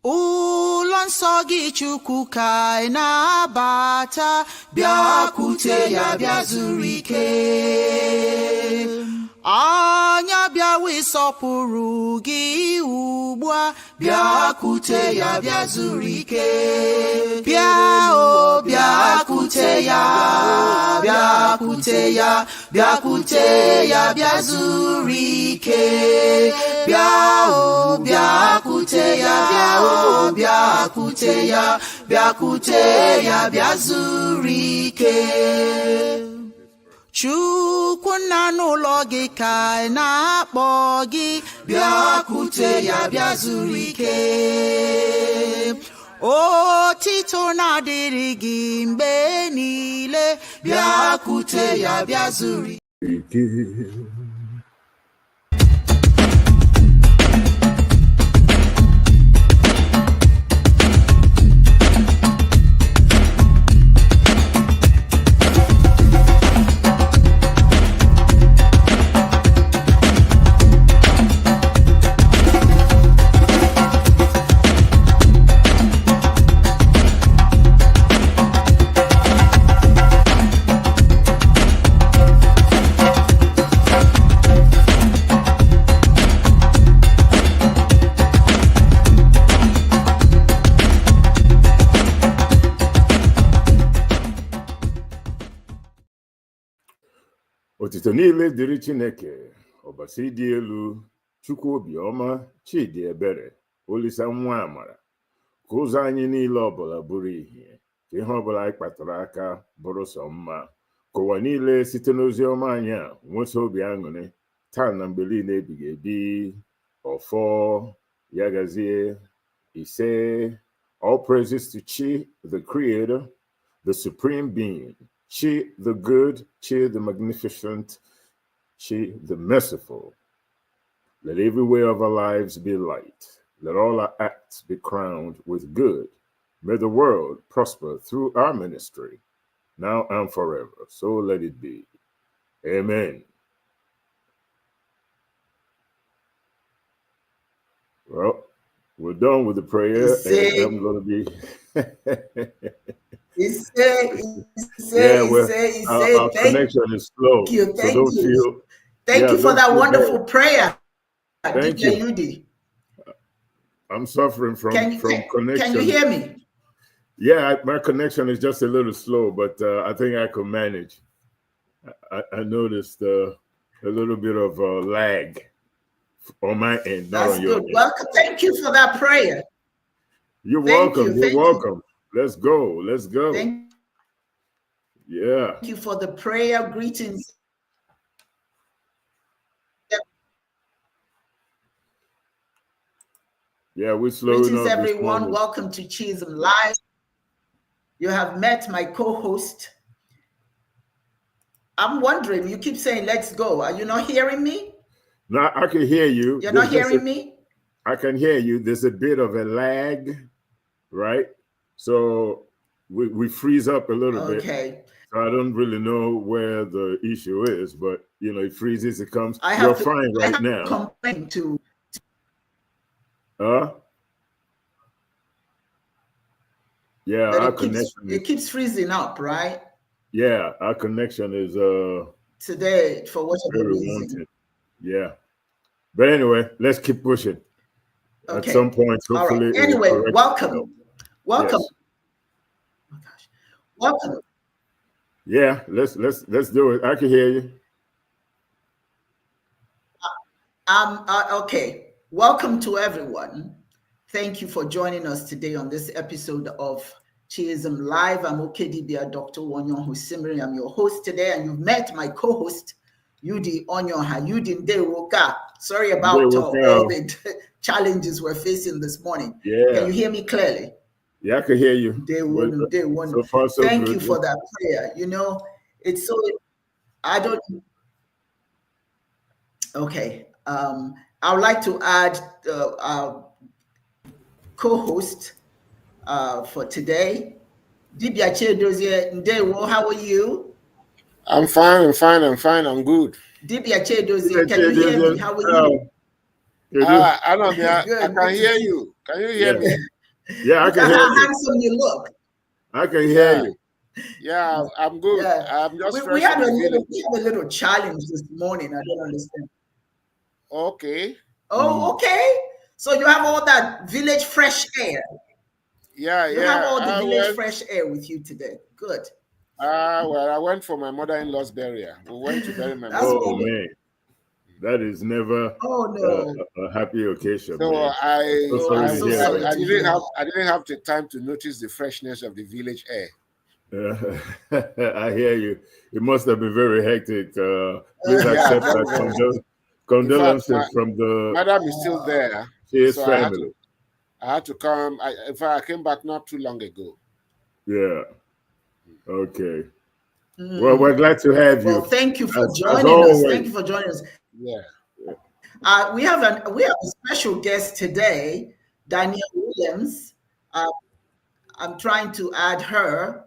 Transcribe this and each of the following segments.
ụlọ nsọ gị Chukwu ka anyị na-abata, bịakwute ya bịa zuru ike. Anya bịawa ịsọpụrụ gị ugbu a, bịakwute ya bịa zuru ike. Bịa o bịakwute ya, bịakwute ya, bịakwute ya bịa zuru ike. Bịa o bịakwute ya, bịa o bịakwute ya, bịakwute ya bịa zuru ike. Chukwu nna n'ụlọ gị ka anyị na-akpọ gị, bịakwute ya bịa zuru ike. Otito na-adịrị gị mgbe niile, bịakwute ya bịa zuru ike. Otito niile dịrị Chineke, ọbasi dị elu, Chukwu obiọma, Chidi ebere, Olisa nwa amara, ka ụzọ anyị niile ọbụla bụrụ ihe, ka ihe ọbụla anyị kpatara aka bụrụ sọ mma, ka ụwa niile site n'ozi ọma anyị a nweta obi aṅụrị taa na mgbe niile ebighị ebi. Ọfọ ya gazie. Ise. All praises to Chi, the Creator, the Supreme Being, Chi the good, Chi the magnificent, Chi the merciful. Let every way of our lives be light. Let all our acts be crowned with good. May the world prosper through our ministry, now and forever. So let it be. Amen. Well, we're done with the prayer, and I'm going to be... Our connection is slow. Thank you for that wonderful prayer. Thank you. I'm suffering from connection. Can you hear me? Yeah, my connection is just a little slow, but I think I can manage. I noticed a little bit of lag on my end, not on your end. Welcome. Thank you for that prayer. You're welcome. You're welcome. Let's go. Let's go. Thank you for the prayer. Greetings. Yeah, we're slowing Greetings, up everyone. Welcome to Chism Live. You have met my co-host. I'm wondering, you keep saying, let's go. Are you not hearing me? No, I can hear you. You're not hearing me? I can hear you. There's a bit of a lag, right? So we freeze up a little bit. Okay. So I don't really know where the issue is, but you know, it freezes, it comes. You're fine right now. Complain to. Yeah, our connection. It keeps freezing up, right? Yeah, our connection is today for whatever reason. Yeah, but anyway, let's keep pushing. Okay. At some point, hopefully. Right. Anyway, welcome. Welcome. Yes. Oh my gosh. Welcome. Yeah, let's do it. I can hear you. Okay. Welcome to everyone. Thank you for joining us today on this episode of Chism Live. I'm Okedibia Dr. Wonyon Husimri. I'm your host today, and you've met my co-host, Yudi Onyoha. Yudi Ndewoka. Sorry about all the challenges we're facing this morning. Yeah. Can you hear me clearly? Yeah, I can hear you. Day one. So far, so Thank good. you for that prayer. You know, it's so, I don't, okay. I would like to add our co-host for today, Dibia Chedozie Ndewo. How are you? I'm fine. I'm good. Dibia Chedozie, can you hear me? How are you? Anomia, I Good, can good to hear see you. Can you hear me? Yeah, I Look can at hear how you. handsome you look. I can hear Yeah, you. yeah, I'm good. Yeah. I'm just We fresh had from the village. we had a little challenge this morning. I don't understand. Okay. Oh, okay. So you have all that village fresh air. Yeah, You have yeah. all the I village went. fresh air with you today. Good. Well, I went for my mother-in-law's burial. We went to bury my That's Oh, mother-in-law. wonderful. man. That is never Oh no. a happy occasion, So man. So Oh, sorry I'm to so hear sorry that. to hear that. I didn't have the time to notice the freshness of the village air. I hear you. It must have been very hectic. Please Yeah, accept very, our very. In fact, my condolences from the madam is still there, Cheers so family. I had to come. In fact, I came back not too long ago. Yeah. Okay. Well, Mm. we're glad to have Well, you, thank you for as joining us. always. Thank you for joining us. Yeah. We have a special guest today, Danielle Williams. Uh, I'm trying to add her.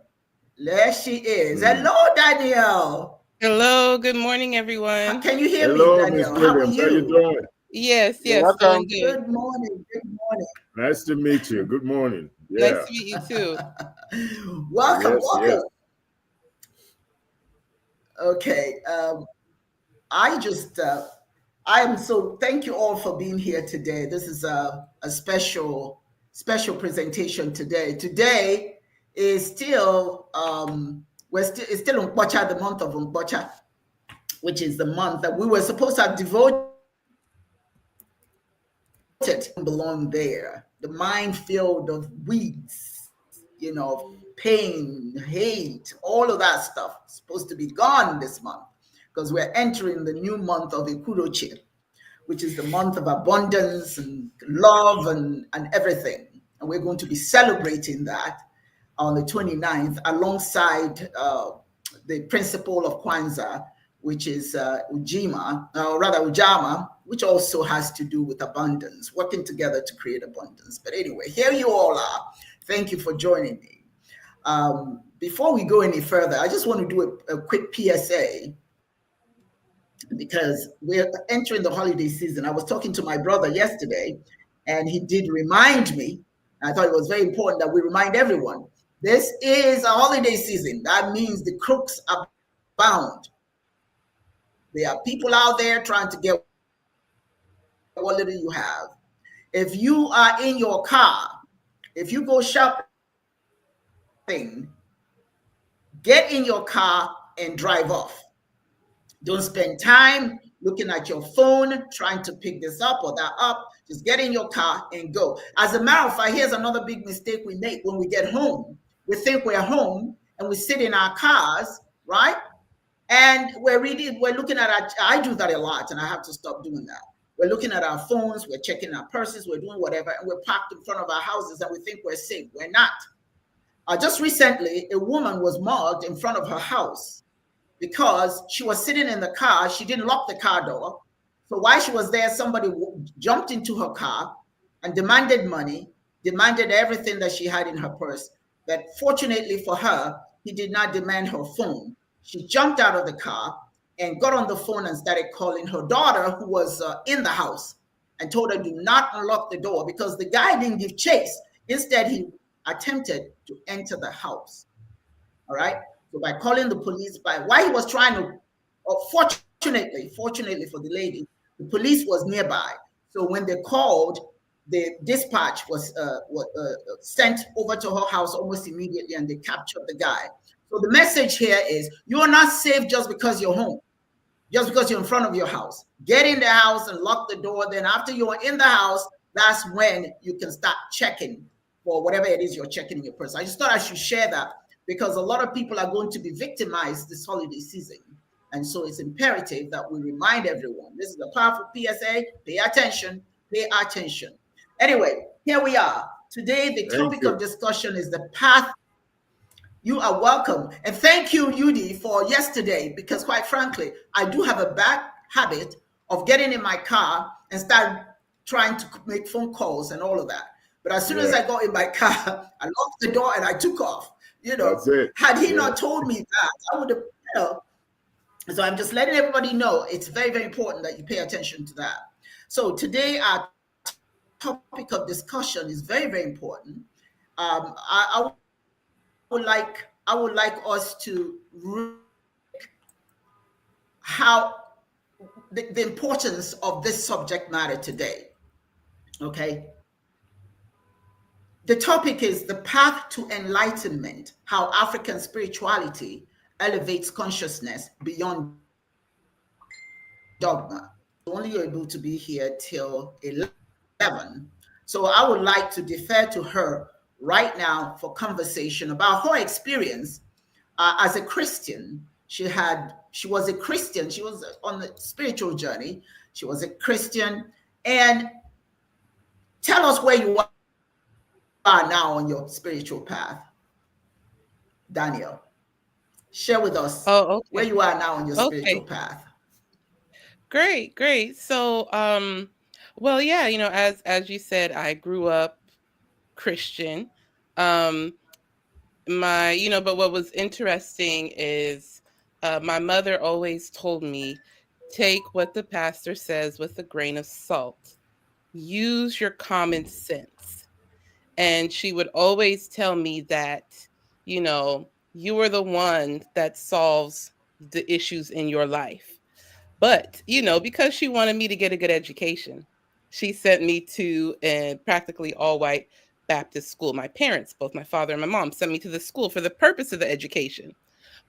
There she is. Mm. Hello, Danielle. Hello, good morning, everyone. Can you hear me, Hello, Miss Danielle? How are Williams. How you you? doing? Yes, You're doing welcome. good. Good morning. Good morning. Nice to meet you. Good morning. Nice Yeah. to meet you too. Welcome, Yes, yes. welcome. Okay. I just, I am so, thank you all for being here today. This is a special presentation today. Today is still, it's still Umbocha, the month of Umbocha, which is the month that we were supposed to have devoted belong there. The minefield of weeds, pain, hate, all of that stuff is supposed to be gone this month because we're entering the new month of Ikurochi, which is the month of abundance and love and everything. And we're going to be celebrating that on the 29th alongside the principle of Kwanzaa, which is Ujima, or rather Ujama, which also has to do with abundance, working together to create abundance. But anyway, here you all are. Thank you for joining me. Before we go any further, I just want to do a quick PSA because we're entering the holiday season. I was talking to my brother yesterday, and he did remind me. I thought it was very important that we remind everyone this is a holiday season. That means the crooks are bound. There are people out there trying to get what little you have. If you are in your car, if you go shopping, get in your car and drive off. Don't spend time looking at your phone, trying to pick this up or that up. Just get in your car and go. As a matter of fact, here's another big mistake we make when we get home. We think we're home and we sit in our cars, right? And we're looking at I do that a lot and I have to stop doing that. We're looking at our phones, we're checking our purses, we're doing whatever, and we're parked in front of our houses and we think we're safe. We're not. Just recently, a woman was mugged in front of her house because she was sitting in the car. She didn't lock the car door. So while she was there, somebody jumped into her car and demanded money, demanded everything that she had in her purse. But fortunately for her, he did not demand her phone. She jumped out of the car and got on the phone and started calling her daughter, who was in the house, and told her, do not unlock the door because the guy didn't give chase. Instead, he attempted to enter the house. All right. So by calling the police, while he was trying to, fortunately for the lady, the police was nearby. So when they called, the dispatch was sent over to her house almost immediately, and they captured the guy. So the message here is: you are not safe just because you're home, just because you're in front of your house. Get in the house and lock the door. Then after you're in the house, that's when you can start checking for whatever it is you're checking in your purse. I just thought I should share that because a lot of people are going to be victimized this holiday season. And so it's imperative that we remind everyone. This is a powerful PSA. Pay attention. Pay attention. Anyway, here we are. Today, the topic of discussion is the path. You are welcome. And thank you, Yudi, for yesterday, because quite frankly, I do have a bad habit of getting in my car and start trying to make phone calls and all of that. But as soon as I got in my car, I locked the door and I took off. That's it. Had he not told me that, I would have, So I'm just letting everybody know it's very, very important that you pay attention to that. So today our topic of discussion is very, very important. I would like us to really unpick how the importance of this subject matter today. Okay. The topic is the path to enlightenment, how African spirituality elevates consciousness beyond dogma. Only able to be here till 11. So I would like to defer to her right now for conversation about her experience as a Christian. She was a Christian. She was on the spiritual journey. She was a Christian. And tell us where you are now on your spiritual path. Daniel, share with us Oh, where you okay. are now on your spiritual Okay. path. Great, great. So, well, yeah, as you said, I grew up Christian. Um, but what was interesting is my mother always told me, take what the pastor says with a grain of salt. Use your common sense. And she would always tell me that, you are the one that solves the issues in your life. But, because she wanted me to get a good education, she sent me to a practically all white Baptist school. My parents, both my father and my mom, sent me to the school for the purpose of the education.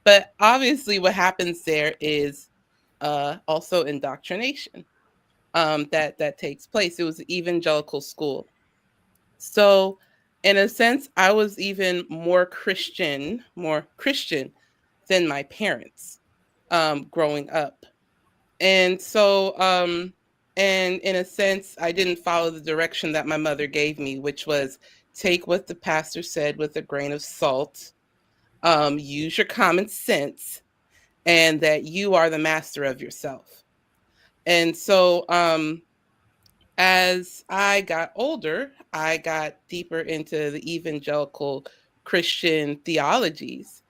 But obviously, what happens there is also indoctrination that takes place. It was an evangelical school. So, in a sense, I was even more Christian than my parents growing up. And so, and in a sense, I didn't follow the direction that my mother gave me, which was take what the pastor said with a grain of salt, use your common sense, and that you are the master of yourself. And so, as I got older, I got deeper into the evangelical Christian theologies.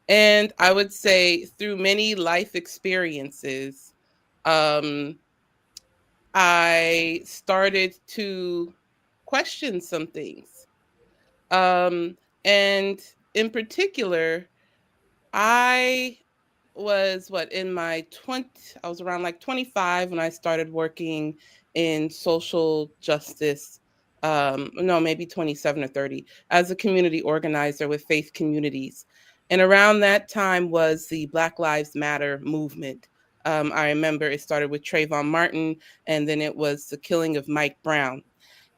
And I would say through many life experiences, um, I started to question some things. Um, and in particular, I was in my 20, I was around like 25 when I started working in social justice. No, maybe 27 or 30 as a community organizer with faith communities. And around that time was the Black Lives Matter movement. I remember it started with Trayvon Martin, and then it was the killing of Mike Brown.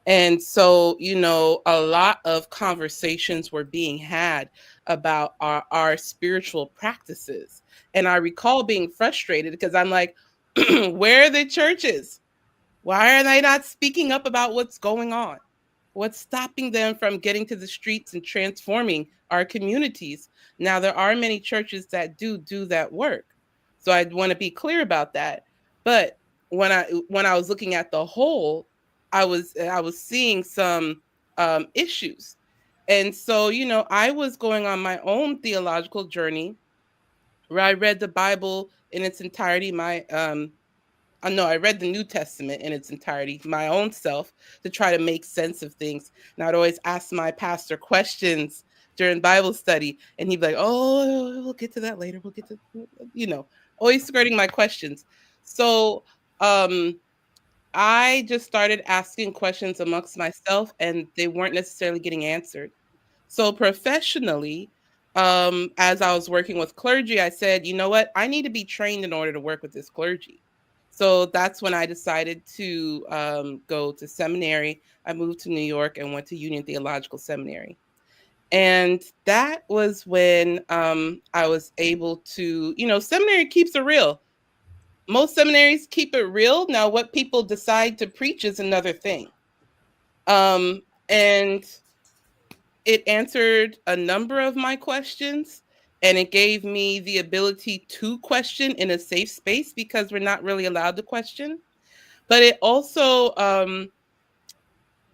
And so, a lot of conversations were being had about our spiritual practices. And I recall being frustrated because I'm like, where are the churches? Why are they not speaking up about what's going on? What's stopping them from getting to the streets and transforming our communities? Now, there are many churches that do that work. So I want to be clear about that. But when I was looking at the whole, I was seeing some issues. And so, I was going on my own theological journey where I read the Bible in its entirety, I read the New Testament in its entirety, my own self, to try to make sense of things. And I'd always ask my pastor questions during Bible study, and he'd be like, "Oh, we'll get to that later. We'll get to," always skirting my questions. So, um, I just started asking questions amongst myself, and they weren't necessarily getting answered. So professionally, as I was working with clergy, I said, you know what? I need to be trained in order to work with this clergy. So that's when I decided to go to seminary. I moved to New York and went to Union Theological Seminary. And that was when I was able to, seminary keeps it real. Most seminaries keep it real. Now, what people decide to preach is another thing. And it answered a number of my questions, and it gave me the ability to question in a safe space because we're not really allowed to question. But it also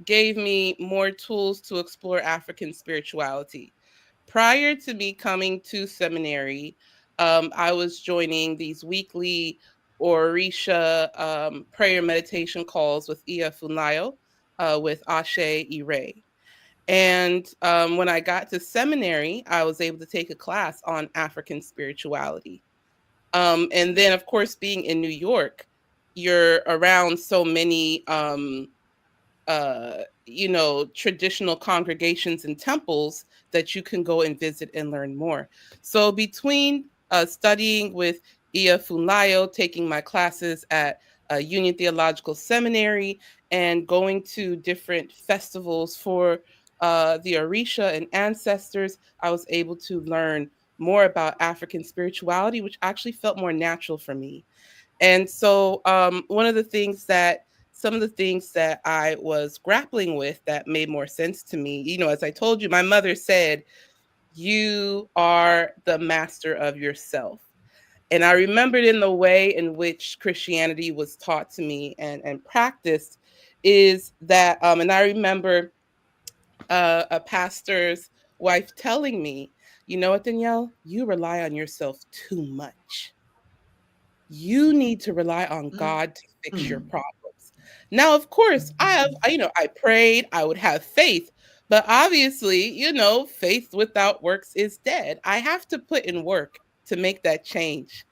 gave me more tools to explore African spirituality. Prior to me coming to seminary, I was joining these weekly Orisha prayer meditation calls with Ia Funayo, with Ashe Ire. And when I got to seminary, I was able to take a class on African spirituality. And then, of course, being in New York, you're around so many traditional congregations and temples that you can go and visit and learn more. So between studying with Ia Funlayo, taking my classes at Union Theological Seminary, and going to different festivals for the Orisha and ancestors, I was able to learn more about African spirituality, which actually felt more natural for me. And so, some of the things that I was grappling with that made more sense to me, as I told you, my mother said, "You are the master of yourself." And I remembered in the way in which Christianity was taught to me and practiced is that, and I remember a pastor's wife telling me, "You know what, Danielle, you rely on yourself too much. You need to rely on God to fix your Mm. problems." Now, of course, I prayed, I would have faith, but obviously, faith without works is dead. I have to put in work to make that change,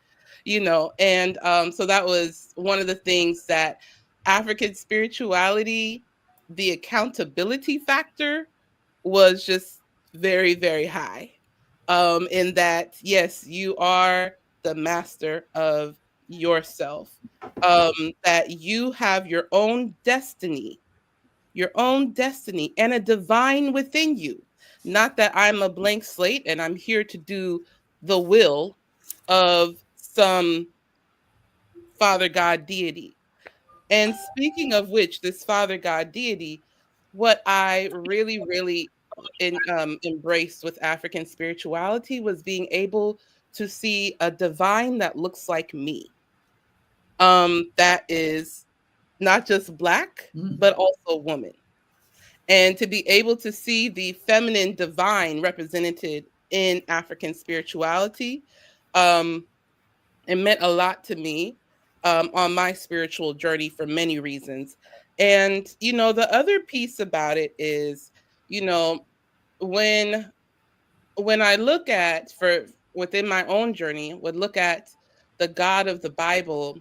and so that was one of the things that African spirituality, the accountability factor was just very, very high. In that, yes, you are the master of yourself, that you have your own destiny, and a divine within you. Not that I'm a blank slate and I'm here to do the will of some Father God deity. And speaking of which, this Father God deity, what I really, really embraced with African spirituality was being able to see a divine that looks like me. That is not just black, but also woman. And to be able to see the feminine divine represented in African spirituality, um, it meant a lot to me on my spiritual journey for many reasons. And, the other piece about it is, you know, when I look at for within my own journey, would look at the God of the Bible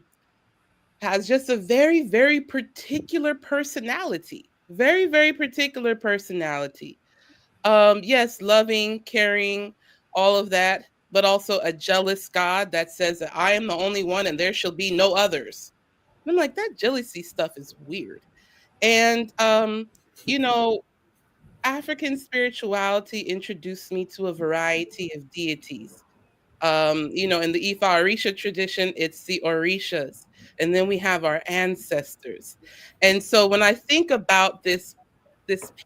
has just a very, very particular personality. Very, very particular personality. Yes, loving, caring, all of that, but also a jealous God that says that I am the only one and there shall be no others. And I'm like, that jealousy stuff is weird. And you know, African spirituality introduced me to a variety of deities. In the Ifa Orisha tradition, it's the Orishas. And then we have our ancestors. And so when I think about this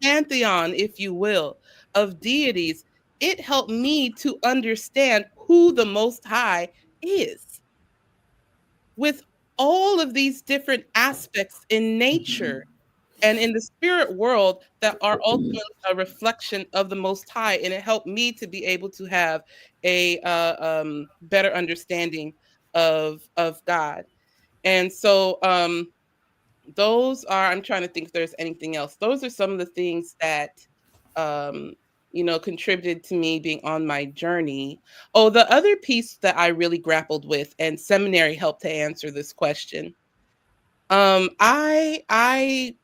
pantheon, if you will, of deities, it helped me to understand who the Most High is. With all of these different aspects in nature and in the spirit world that are ultimately a reflection of the Most High, and it helped me to be able to have a better understanding of God. And so those are, I'm trying to think if there's anything else. Those are some of the things that um contributed to me being on my journey. Oh, the other piece that I really grappled with, and seminary helped to answer this question. I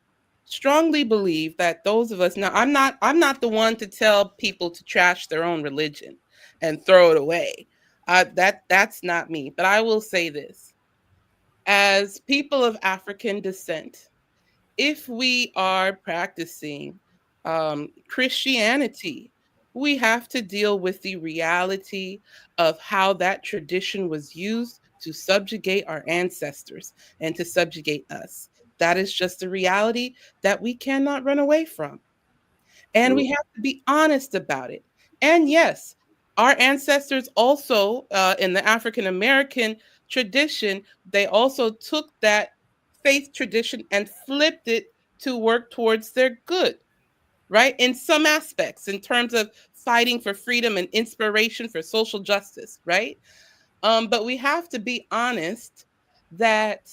strongly believe that those of us, now I'm not the one to tell people to trash their own religion and throw it away. That's not me. But I will say this: as people of African descent, if we are practicing Christianity, we have to deal with the reality of how that tradition was used to subjugate our ancestors and to subjugate us. That is just a reality that we cannot run away from. And we Well, have to be honest about it. And yes, our ancestors also, in the African American tradition, they also took that faith tradition and flipped it to work towards their good, right? In some aspects, in terms of fighting for freedom and inspiration for social justice, right? But we have to be honest that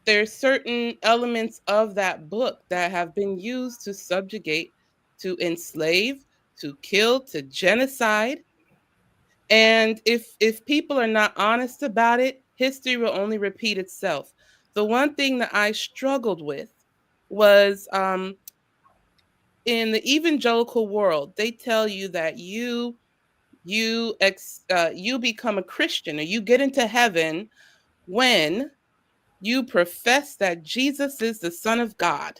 there's certain elements of that book that have been used to subjugate, to enslave, to kill, to genocide. And if people are not honest about it, history will only repeat itself. The one thing that I struggled with was in the evangelical world, they tell you that you become a Christian or you get into heaven when you profess that Jesus is the Son of God.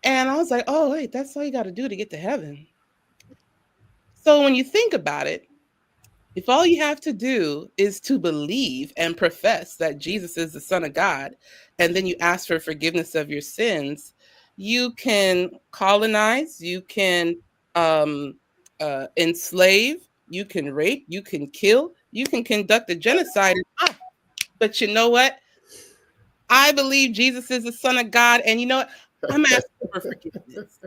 And I was like, oh, wait, that's all you got to do to get to heaven. So when you think about it, if all you have to do is to believe and profess that Jesus is the Son of God, and then you ask for forgiveness of your sins, you can colonize, you can um, enslave, you can rape, you can kill, you can conduct a genocide. But you know what? I believe Jesus is the Son of God, and you know what? I'm asking for forgiveness.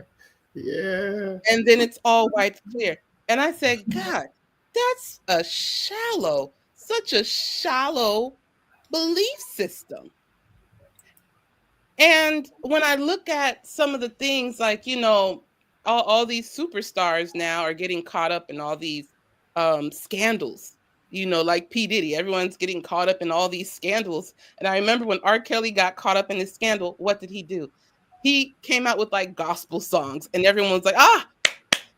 Yeah. And then it's all white clear. And I said, God, that's such a shallow belief system. And when I look at some of the things like, all these superstars now are getting caught up in all these scandals, like P. Diddy, everyone's getting caught up in all these scandals. And I remember when R. Kelly got caught up in this scandal, what did he do? He came out with like gospel songs, and everyone was like,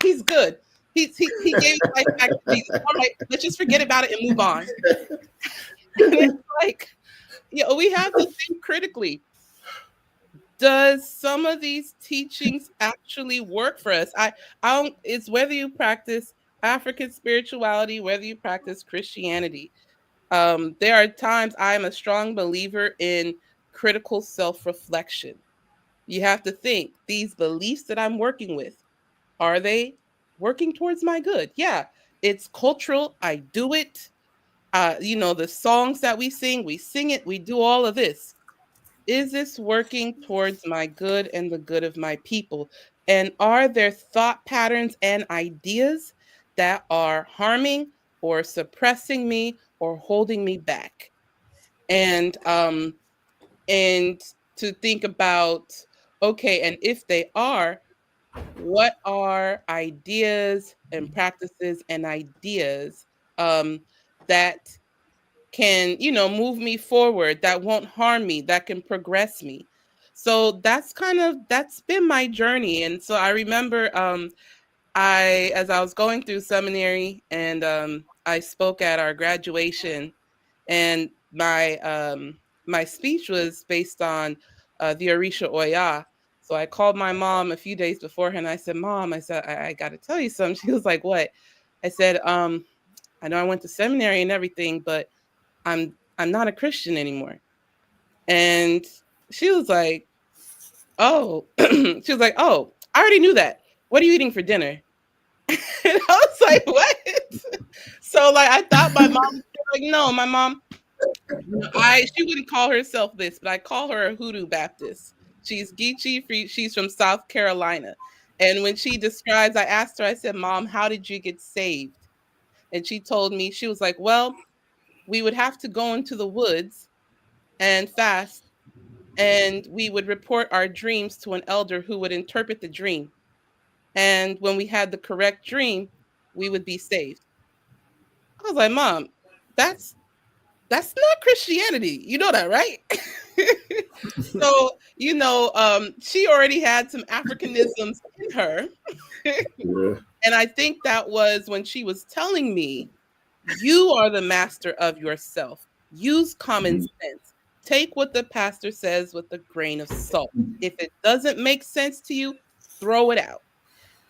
he's good. He gave his life back to Jesus. All right, let's just forget about it and move on. And it's like, we have to think critically. Does some of these teachings actually work for us? I don't. It's whether you practice African spirituality, whether you practice Christianity. There are times I'm a strong believer in critical self-reflection. You have to think, these beliefs that I'm working with, are they working towards my good? Yeah, it's cultural. I do it. The songs that we sing it, we do all of this. Is this working towards my good and the good of my people? And are there thought patterns and ideas that are harming or suppressing me or holding me back? And to think about, okay, and if they are, what are ideas and practices and ideas that can, move me forward, that won't harm me, that can progress me? So that's been my journey. And so I remember as I was going through seminary, and I spoke at our graduation, and my speech was based on the Orisha Oya. So I called my mom a few days beforehand. I said, Mom, I got to tell you something. She was like, what? I said, I know I went to seminary and everything, but I'm not a Christian anymore. And she was like, oh, she was like, oh, I already knew that. What are you eating for dinner? And I was like, what? So like, I thought my mom was like, no, my mom, she wouldn't call herself this, but I call her a Hoodoo Baptist. She's Geechee, she's from South Carolina. And when she describes, I asked her, I said, Mom, how did you get saved? And she told me, she was like, well, we would have to go into the woods and fast, and we would report our dreams to an elder who would interpret the dream. And when we had the correct dream, we would be saved. I was like, Mom, that's not Christianity. You know that, right? So, she already had some Africanisms in her. Yeah. And I think that was when she was telling me, you are the master of yourself. Use common sense. Take what the pastor says with a grain of salt. If it doesn't make sense to you, throw it out.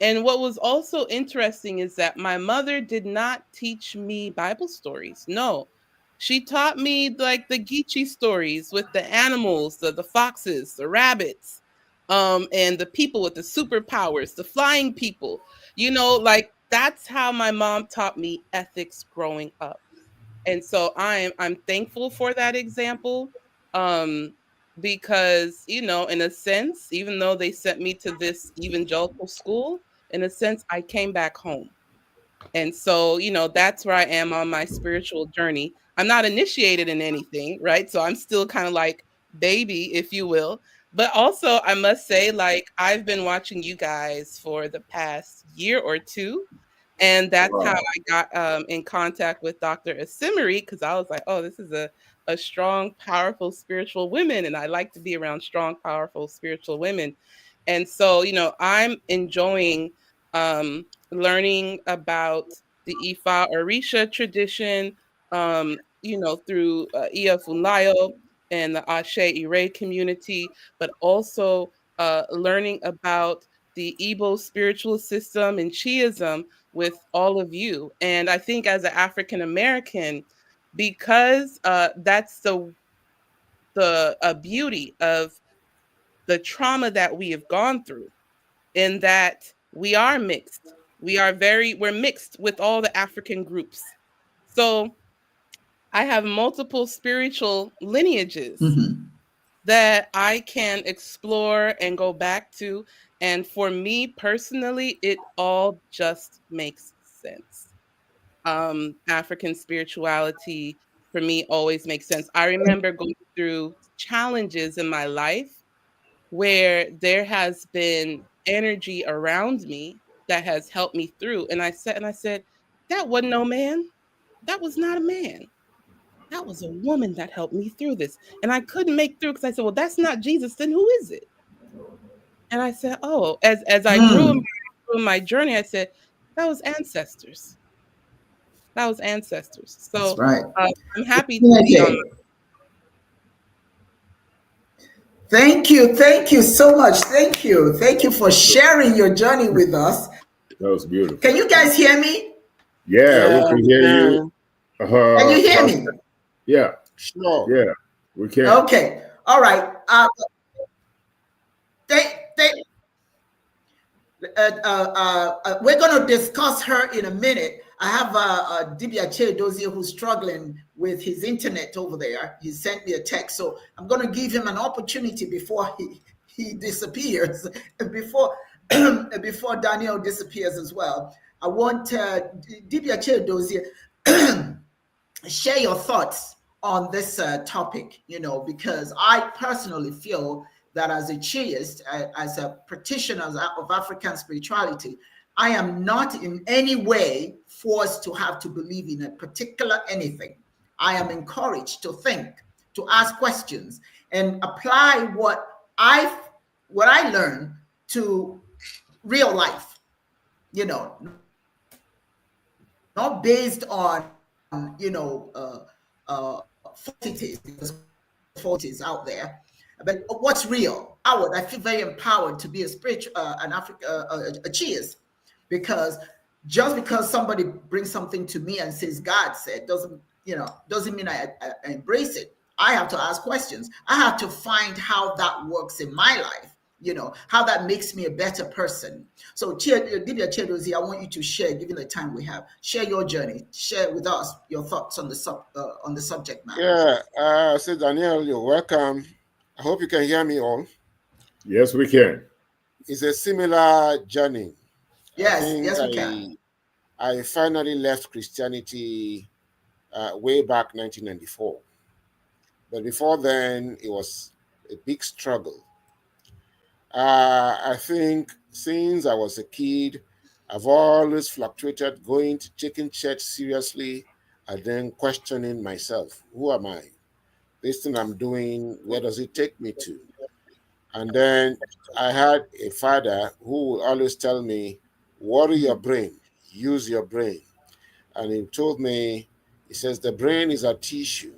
And what was also interesting is that my mother did not teach me Bible stories. No, she taught me like the Geechee stories with the animals, the foxes, the rabbits, and the people with the superpowers, the flying people. Like that's how my mom taught me ethics growing up. And so I'm thankful for that example. Um, because, you know, in a sense, even though they sent me to this evangelical school, in a sense, I came back home. And so, you know, that's where I am on my spiritual journey. I'm not initiated in anything, right? So I'm still kind of like baby, if you will. But also, I must say, like, I've been watching you guys for the past year or two. And that's how I got in contact with Dr. Asimari, because I was like, oh, this is a strong, powerful spiritual woman. And I like to be around strong, powerful spiritual women. And so, you know, I'm enjoying learning about the Ifa Orisha tradition, you know, through Iya Funlayo and the Ashe Ire community, but also learning about the Igbo spiritual system and Chiism with all of you. And I think as an African American, because that's the beauty of the trauma that we have gone through, in that we are mixed. We're mixed with all the African groups. So I have multiple spiritual lineages that I can explore and go back to. And for me personally, it all just makes sense. African spirituality for me always makes sense. I remember going through challenges in my life where there has been energy around me that has helped me through. And I said, that wasn't no man. That was not a man. That was a woman that helped me through this. And I couldn't make through because I said, well, that's not Jesus. Then who is it? And I said, oh, as I grew in my journey, I said, that was ancestors. That was ancestors. That's So right. I'm happy to be on. Thank you. Thank you so much. Thank you. Thank you for sharing your journey with us. That was beautiful. Can you guys hear me? Yeah, we can hear you. Can you hear me? Yeah. Sure. Yeah, we can. Okay. All right. We're going to discuss her in a minute. I have Dibia Dozier who's struggling with his internet over there. He sent me a text, so I'm going to give him an opportunity before he disappears, before before Daniel disappears as well. I want Dibia Dozier share your thoughts on this topic, you know, because I personally feel that as a Chiist, as a practitioner of African spirituality, I am not in any way forced to have to believe in a particular anything. I am encouraged to think, to ask questions, and apply what I learn to real life, you know, not based on, you know, falsities, because falsities out there, but what's real. I feel very empowered to be a spiritual, a Chiist, because just because somebody brings something to me and says God said doesn't mean I embrace it. I have to ask questions. I have to find how that works in my life, you know, how that makes me a better person. So Dibia Chedozi, I want you to share, given the time we have, share your journey, share with us your thoughts on the subject matter. Yeah, so Daniel, you're welcome. I hope you can hear me all. Yes, we can. It's a similar journey. Yes, we can. I finally left Christianity way back 1994. But before then, it was a big struggle. I think since I was a kid, I've always fluctuated going to taking church seriously and then questioning myself. Who am I? This thing I'm doing, where does it take me to? And then I had a father who would always tell me, worry your brain, use your brain. And he told me, he says, the brain is a tissue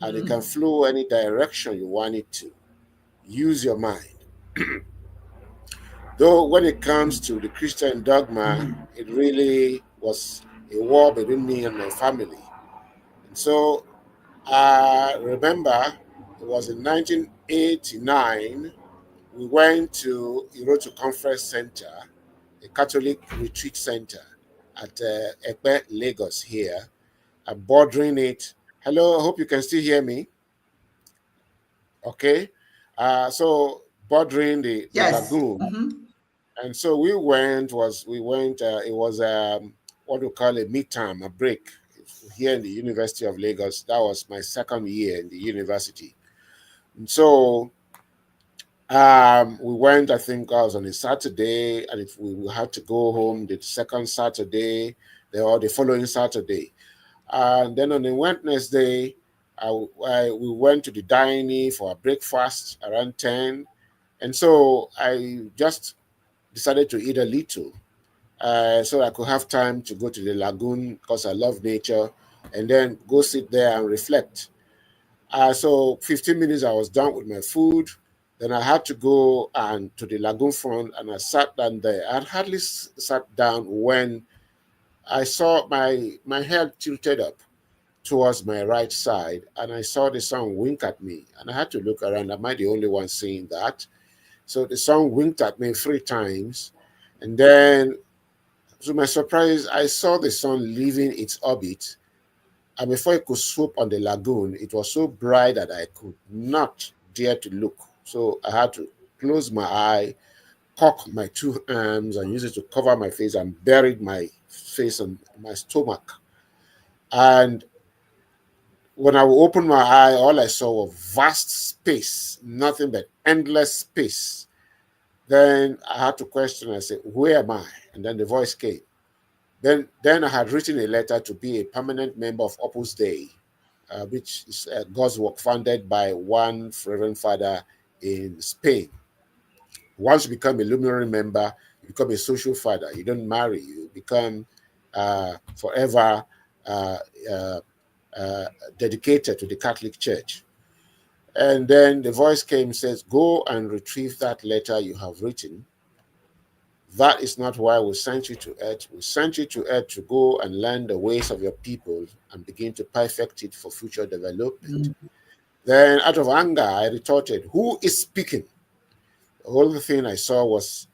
and it can flow any direction you want it to. Use your mind. Though when it comes to the Christian dogma, it really was a war between me and my family. And so I remember it was in 1989, we went to Iroto Conference Center, a Catholic retreat center at Ekpe, Lagos here, and bordering it. Hello, I hope you can still hear me. Okay, so bordering the Yes. lagoon, and so we went. It was what we call a midterm, a break here in the University of Lagos. That was my second year in the university, and so we went. I think I was on a Saturday, and if we had to go home the second Saturday, or the following Saturday, and then on the Wednesday, we went to the dining for a breakfast around 10. And so I just decided to eat a little so I could have time to go to the lagoon because I love nature and then go sit there and reflect. So 15 minutes I was done with my food. Then I had to go and to the lagoon front and I sat down there. I had hardly sat down when I saw my head tilted up towards my right side and I saw the sun wink at me. And I had to look around. Am I the only one seeing that? So the sun winked at me 3 times. And then, to my surprise, I saw the sun leaving its orbit. And before it could swoop on the lagoon, it was so bright that I could not dare to look. So I had to close my eye, cock my 2 arms, and use it to cover my face and buried my face on my stomach. And when I opened my eye, all I saw was vast space, nothing but endless space. Then I had to question. I said, "Where am I?" And then the voice came. Then I had written a letter to be a permanent member of Opus Dei, which is God's work founded by one Reverend Father in Spain. Once you become a luminary member, you become a social father. You don't marry. You become forever uh, uh, uh, dedicated to the Catholic Church. And then the voice came and says, "Go and retrieve that letter you have written. That is not why we sent you to earth. We sent you to earth to go and learn the ways of your people and begin to perfect it for future development." Then, out of anger, I retorted, "Who is speaking?" The only thing I saw was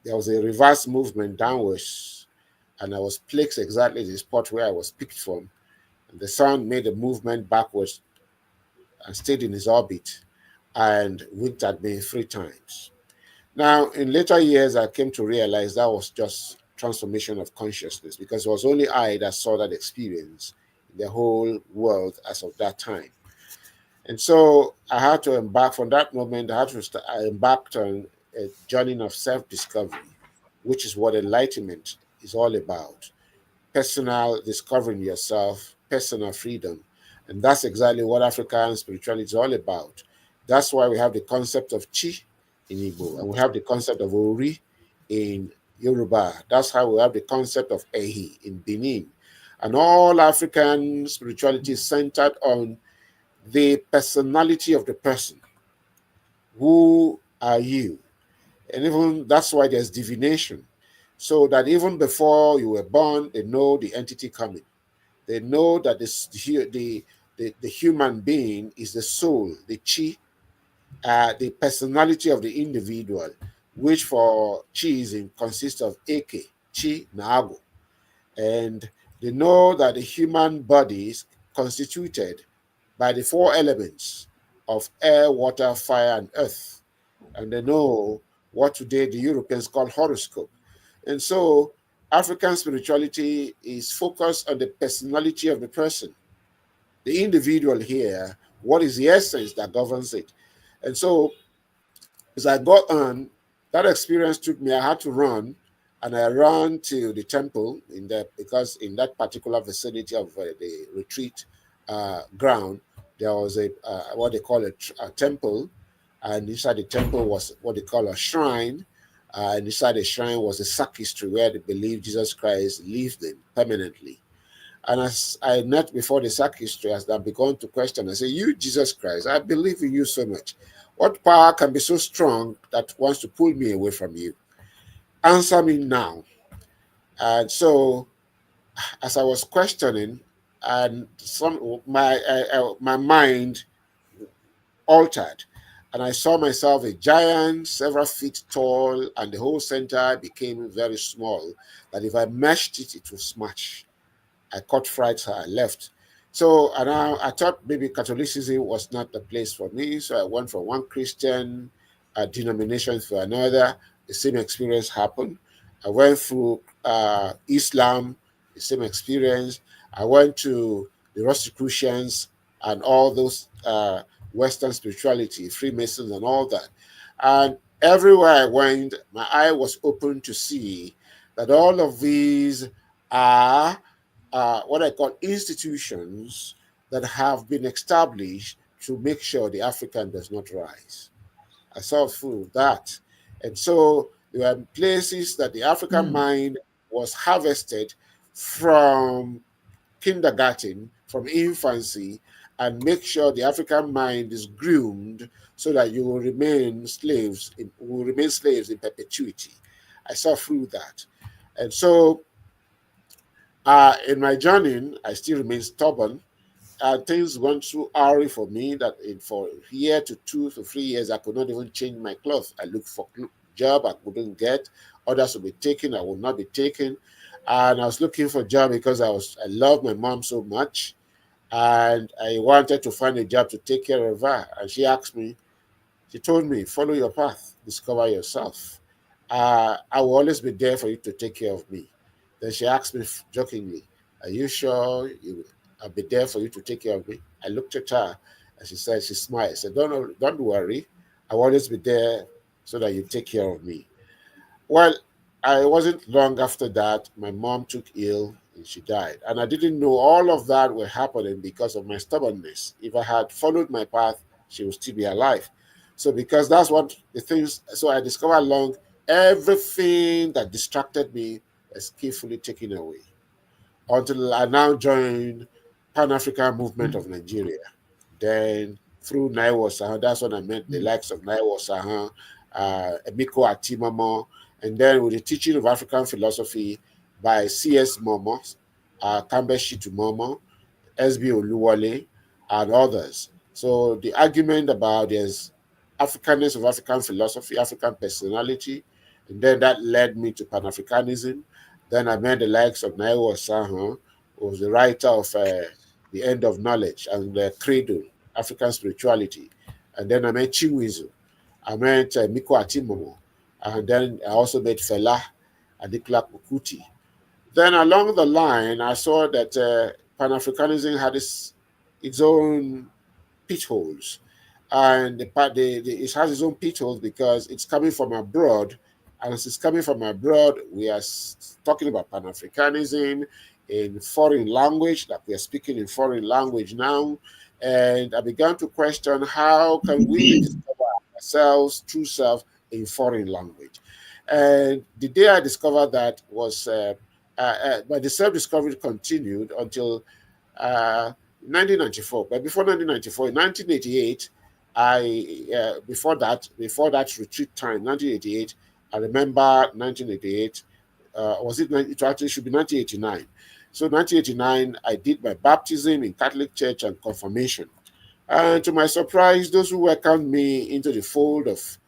there was a reverse movement downwards, and I was placed exactly the spot where I was picked from. And the sun made a movement backwards and stayed in his orbit and winked at me 3 times. Now, in later years, I came to realize that was just transformation of consciousness because it was only I that saw that experience in the whole world as of that time. And so I had to embark from that moment. I embarked on a journey of self-discovery, which is what enlightenment is all about: personal discovering yourself, personal freedom. And that's exactly what African spirituality is all about. That's why we have the concept of Chi in Igbo, and we have the concept of Ori in Yoruba. That's how we have the concept of Ehi in Benin. And all African spirituality is centered on the personality of the person. Who are you? And even that's why there's divination. So that even before you were born, they know the entity coming. They know that the human being is the soul, the chi, the personality of the individual, which for chi consists of eke, chi, naago. And they know that the human body is constituted by the 4 elements of air, water, fire, and earth. And they know what today the Europeans call horoscope. And so African spirituality is focused on the personality of the person, the individual here. What is the essence that governs it? And so as I got on, that experience took me, I had to run, and I ran to the temple because in that particular vicinity of the retreat ground, there was a what they call a temple, and inside the temple was what they call a shrine, and inside the shrine was a sacristy where they believe Jesus Christ lived in permanently. And as I knelt before the sacristy, as I began to question, I said, "You, Jesus Christ, I believe in you so much. What power can be so strong that wants to pull me away from you? Answer me now." And so, as I was questioning, and my mind altered, and I saw myself a giant, several feet tall, and the whole center became very small. That if I mashed it, it would smash. I caught fright, so I left. So, and I thought maybe Catholicism was not the place for me. So I went from one Christian denomination to another. The same experience happened. I went through Islam, the same experience. I went to the Rosicrucians and all those Western spirituality, Freemasons and all that. And everywhere I went, my eye was open to see that all of these are what I call institutions that have been established to make sure the African does not rise. I saw through that. And so there were places that the African Mm, mind was harvested from kindergarten, from infancy, and make sure the African mind is groomed so that you will remain slaves in perpetuity. I saw through that. And so in my journey, I still remain stubborn. Things went too hairy for me that for a year to 2 to 3 years, I could not even change my clothes. I looked for job I couldn't get. Others would be taken, I would not be taken. And I was looking for a job because I love my mom so much. And I wanted to find a job to take care of her. And she told me, follow your path, discover yourself. I will always be there for you to take care of me. Then she asked me jokingly, are you sure I'll be there for you to take care of me? I looked at her and she smiled. I said, don't worry. I'll always be there so that you take care of me. Well, I wasn't long after that, my mom took ill and she died. And I didn't know all of that were happening because of my stubbornness. If I had followed my path, she would still be alive. So because that's what the things, so I discovered along everything that distracted me was carefully taken away until I now joined Pan-African Movement mm, of Nigeria. Then through Naiwo Sahan, that's when I met the mm, likes of Naiwo Sahan, Emiko Atimamo, and then with the teaching of African philosophy by C.S. Momo, Kambe Shitu Momo, S.B. Oluwole, and others. So the argument about there's Africanness of African philosophy, African personality, and then that led me to Pan-Africanism. Then I met the likes of Naiwo Sahan, who was the writer of The End of Knowledge and the Cradle, African Spirituality. And then I met Chinwizu. I met Miko Atimomo. And then I also met Fela Adikla Kukuti. Then along the line, I saw that Pan Africanism had its own pitholes. And it has its own pitholes because it's coming from abroad. And as it's coming from abroad, we are talking about Pan Africanism in foreign language, that we are speaking in foreign language now. And I began to question how can we discover ourselves, true self, in foreign language. And the day I discovered that was but the self-discovery continued until 1994. But before 1994, in 1988, before that retreat time, 1988, I remember 1988. It actually should be 1989. So 1989, I did my baptism in Catholic Church and confirmation. And to my surprise, those who welcomed me into the fold of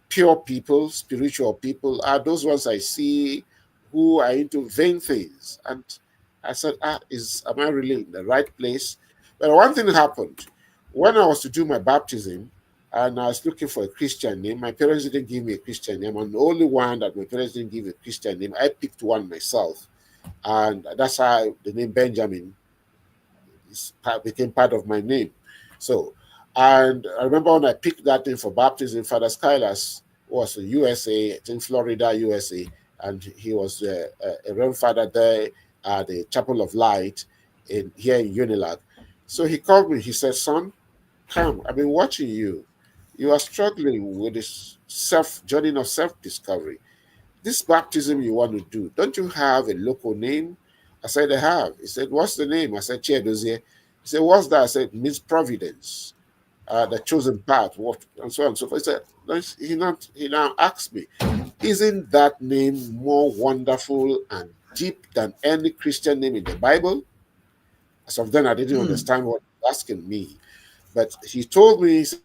pure people, spiritual people, are those ones I see who are into vain things. And I said, am I really in the right place? But one thing happened. When I was to do my baptism and I was looking for a Christian name, my parents didn't give me a Christian name. I'm the only one that my parents didn't give a Christian name. I picked one myself. And that's how the name Benjamin became part of my name. So, and I remember when I picked that name for baptism, Father Skylas was in USA, it's in Florida, USA, and he was a grandfather there at the Chapel of Light here in Unilag. So he called me. He said, "Son, come. I've been watching you. You are struggling with this journey of self-discovery. This baptism you want to do, don't you have a local name?" I said, I have. He said, what's the name? I said, Chiedozie. He said, what's that? I said, it means providence, the chosen path, what, and so on and so forth. He said, he now asked me, isn't that name more wonderful and deep than any Christian name in the Bible? As of then, I didn't mm, understand what he was asking me. But he told me, he said,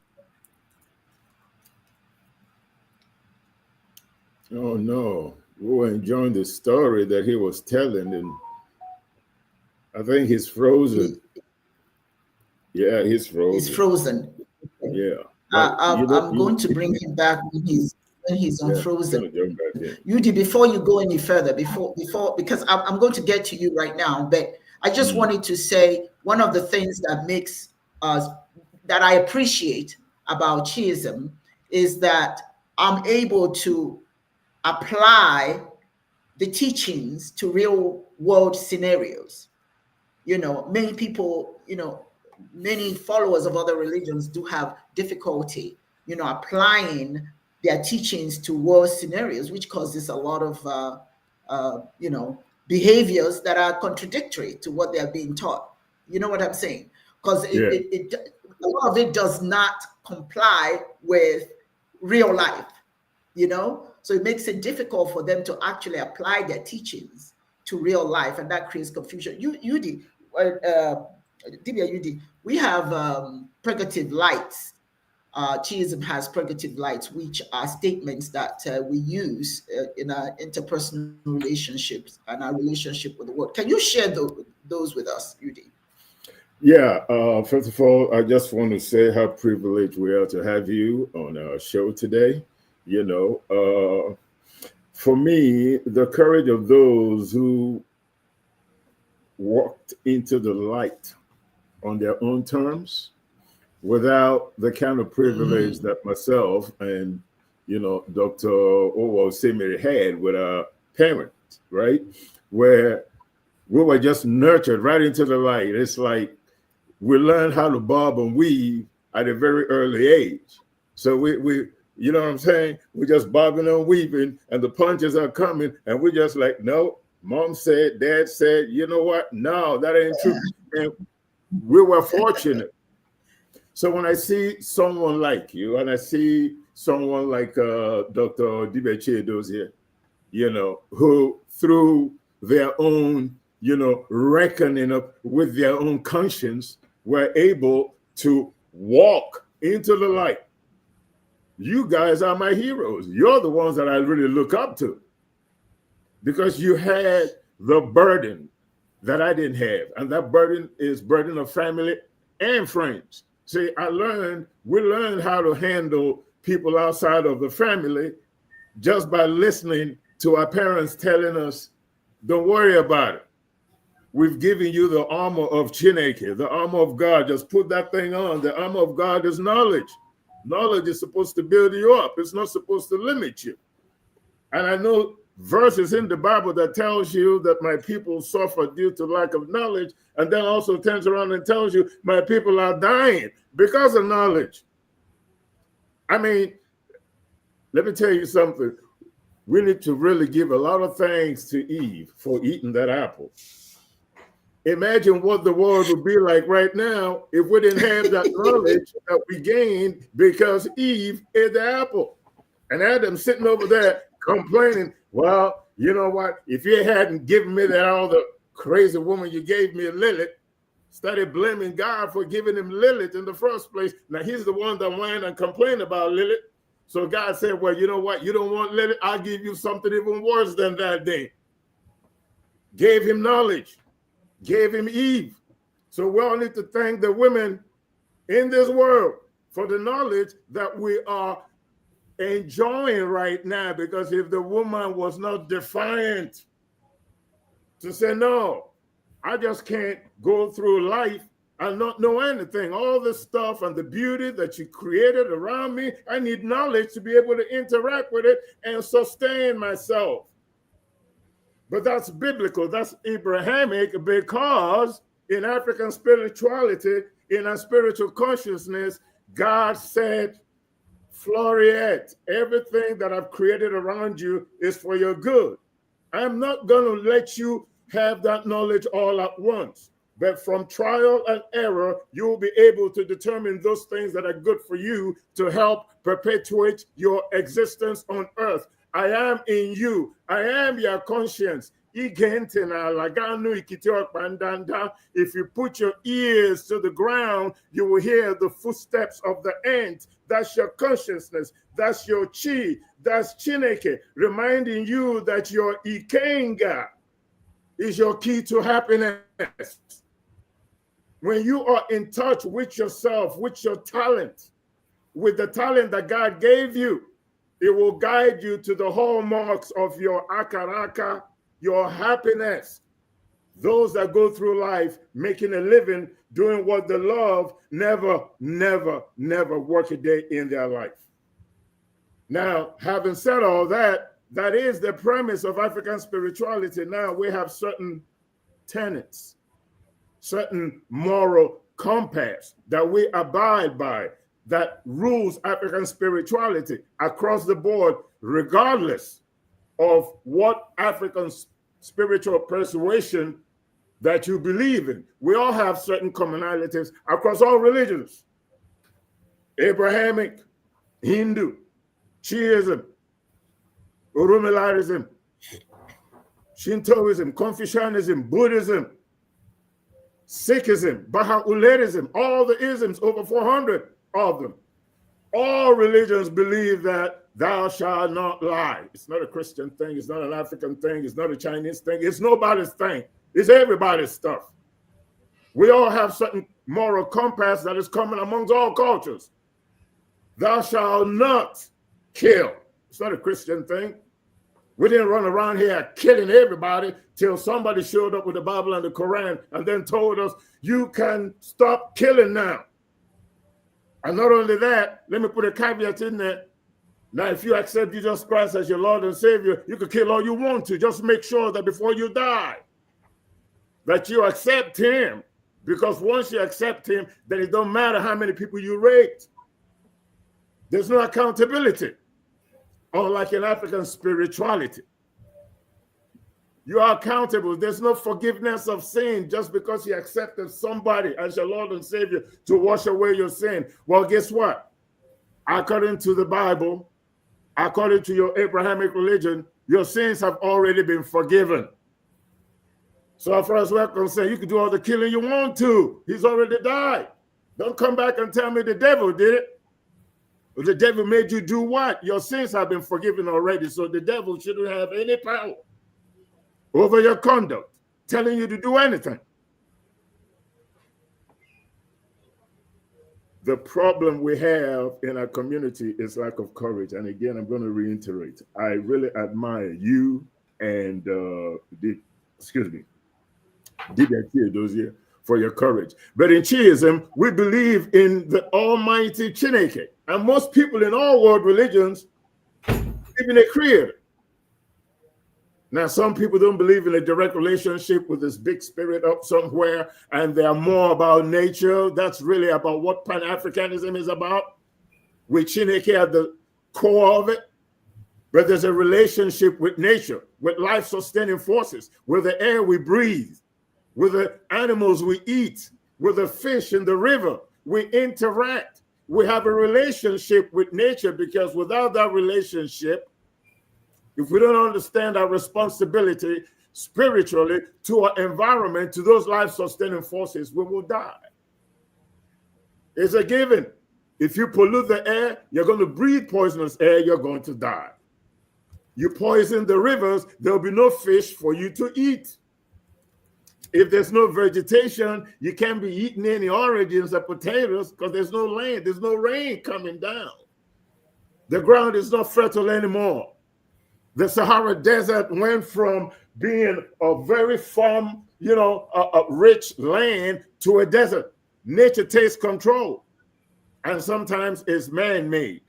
Oh no, we were enjoying the story that he was telling, and I think he's he, frozen. Yeah, he's He's frozen. frozen. Okay. Yeah, but I'm going to bring him back when he's yeah, unfrozen. gonna jump back in. Yudi, before you go any further, before because I'm going to get to you right now, but I just wanted to say one of the things that makes us that I appreciate about Chiism is that I'm able to apply the teachings to real world scenarios. Many people, many followers of other religions do have difficulty, applying their teachings to world scenarios, which causes a lot of, behaviors that are contradictory to what they are being taught. You know what I'm saying? Because Yeah, a lot of it does not comply with real life, so it makes it difficult for them to actually apply their teachings to real life, and that creates confusion. Yudi, Dibia Yudi, we have purgative lights. Chiism has purgative lights, which are statements that we use in our interpersonal relationships and our relationship with the world. Can you share those with us, Yudi? yeah. First of all, I just want to say how privileged we are to have you on our show today. For me, the courage of those who walked into the light on their own terms without the kind of privilege that myself and Dr. Owo Semiri had with our parents, right? Where we were just nurtured right into the light. It's like we learned how to bob and weave at a very early age. So we you know what I'm saying? We're just bobbing and weaving, and the punches are coming, and we're just like, no, mom said, dad said, you know what? No, that ain't true. And we were fortunate. So when I see someone like you, and I see someone like Dr. Dibeche Dozier, who through their own, reckoning up with their own conscience, were able to walk into the light. You guys are my heroes. You're the ones that I really look up to because you had the burden that I didn't have. And that burden is burden of family and friends. See, we learned how to handle people outside of the family just by listening to our parents telling us, don't worry about it. We've given you the armor of Chineke, the armor of God. Just put that thing on. The armor of God is knowledge. Knowledge is supposed to build you up. It's not supposed to limit you. And I know verses in the Bible that tells you that my people suffer due to lack of knowledge, and then also turns around and tells you my people are dying because of knowledge. I mean, let me tell you something. We need to really give a lot of thanks to Eve for eating that apple. Imagine what the world would be like right now if we didn't have that knowledge that we gained because Eve ate the apple. And Adam sitting over there complaining, well, you know what? If you hadn't given me that other crazy woman you gave me, Lilith, started blaming God for giving him Lilith in the first place. Now he's the one that whined and complained about Lilith. So God said, well, you know what? You don't want Lilith? I'll give you something even worse than that then. Gave him knowledge. Gave him Eve. So we all need to thank the women in this world for the knowledge that we are enjoying right now, because if the woman was not defiant to say, no, I just can't go through life and not know anything, all the stuff and the beauty that you created around me, I need knowledge to be able to interact with it and sustain myself. But that's biblical, that's Abrahamic, because in African spirituality, in our spiritual consciousness, God said, Floriette, everything that I've created around you is for your good. I'm not going to let you have that knowledge all at once. But from trial and error, you will be able to determine those things that are good for you to help perpetuate your existence on earth. I am in you. I am your conscience. If you put your ears to the ground, you will hear the footsteps of the ant. That's your consciousness. That's your chi. That's Chineke, reminding you that your Ikenga is your key to happiness. when you are in touch with yourself, with your talent, with the talent that God gave you, it will guide you to the hallmarks of your akaraka, your happiness. Those that go through life making a living, doing what they love, never work a day in their life. Now, having said all that, that is the premise of African spirituality. Now we have certain tenets, certain moral compass that we abide by, that rules African spirituality across the board, regardless of what African spiritual persuasion that you believe in. We all have certain commonalities across all religions: Abrahamic, Hindu, Shiism, Urumilarism, Shintoism, Confucianism, Buddhism, Sikhism, Baha'u'llah-ism, all the isms, over 400 of them. All religions believe that thou shalt not lie. It's not a Christian thing. It's not an African thing. It's not a Chinese thing. It's nobody's thing. It's everybody's stuff. We all have certain moral compass that is common amongst all cultures. Thou shalt not kill. It's not a Christian thing. We didn't run around here killing everybody till somebody showed up with the Bible and the Quran and then told us, you can stop killing now. And not only that, let me put a caveat in there. Now, if you accept Jesus Christ as your Lord and Savior, you can kill all you want to. Just make sure that before you die, that you accept him. Because once you accept him, then it don't matter how many people you rape. There's no accountability. Unlike in African spirituality, you are accountable. There's no forgiveness of sin just because you accepted somebody as your Lord and Savior to wash away your sin. Well, guess what? According to the Bible, according to your Abrahamic religion, your sins have already been forgiven. So as far as we're concerned, you can do all the killing you want to. He's already died. Don't come back and tell me the devil did it. The devil made you do what? Your sins have been forgiven already, so the devil shouldn't have any power over your conduct, telling you to do anything. The problem we have in our community is lack of courage. And again, I'm going to reiterate, I really admire you and Dibia for your courage. But in Chiism, we believe in the almighty Chineke. And most people in all world religions believe in a creator. Now, some people don't believe in a direct relationship with this big spirit up somewhere, and they're more about nature. That's really about what Pan-Africanism is about, with Chineke at the core of it. But there's a relationship with nature, with life-sustaining forces, with the air we breathe, with the animals we eat, with the fish in the river. We interact. We have a relationship with nature, because without that relationship, if we don't understand our responsibility spiritually to our environment, to those life-sustaining forces, we will die. It's a given. If you pollute the air, you're going to breathe poisonous air, you're going to die. You poison the rivers, there'll be no fish for you to eat. If there's no vegetation, you can't be eating any oranges or potatoes because there's no land, there's no rain coming down. The ground is not fertile anymore. The Sahara Desert went from being a very farm, a rich land to a desert. Nature takes control, and sometimes it's man-made.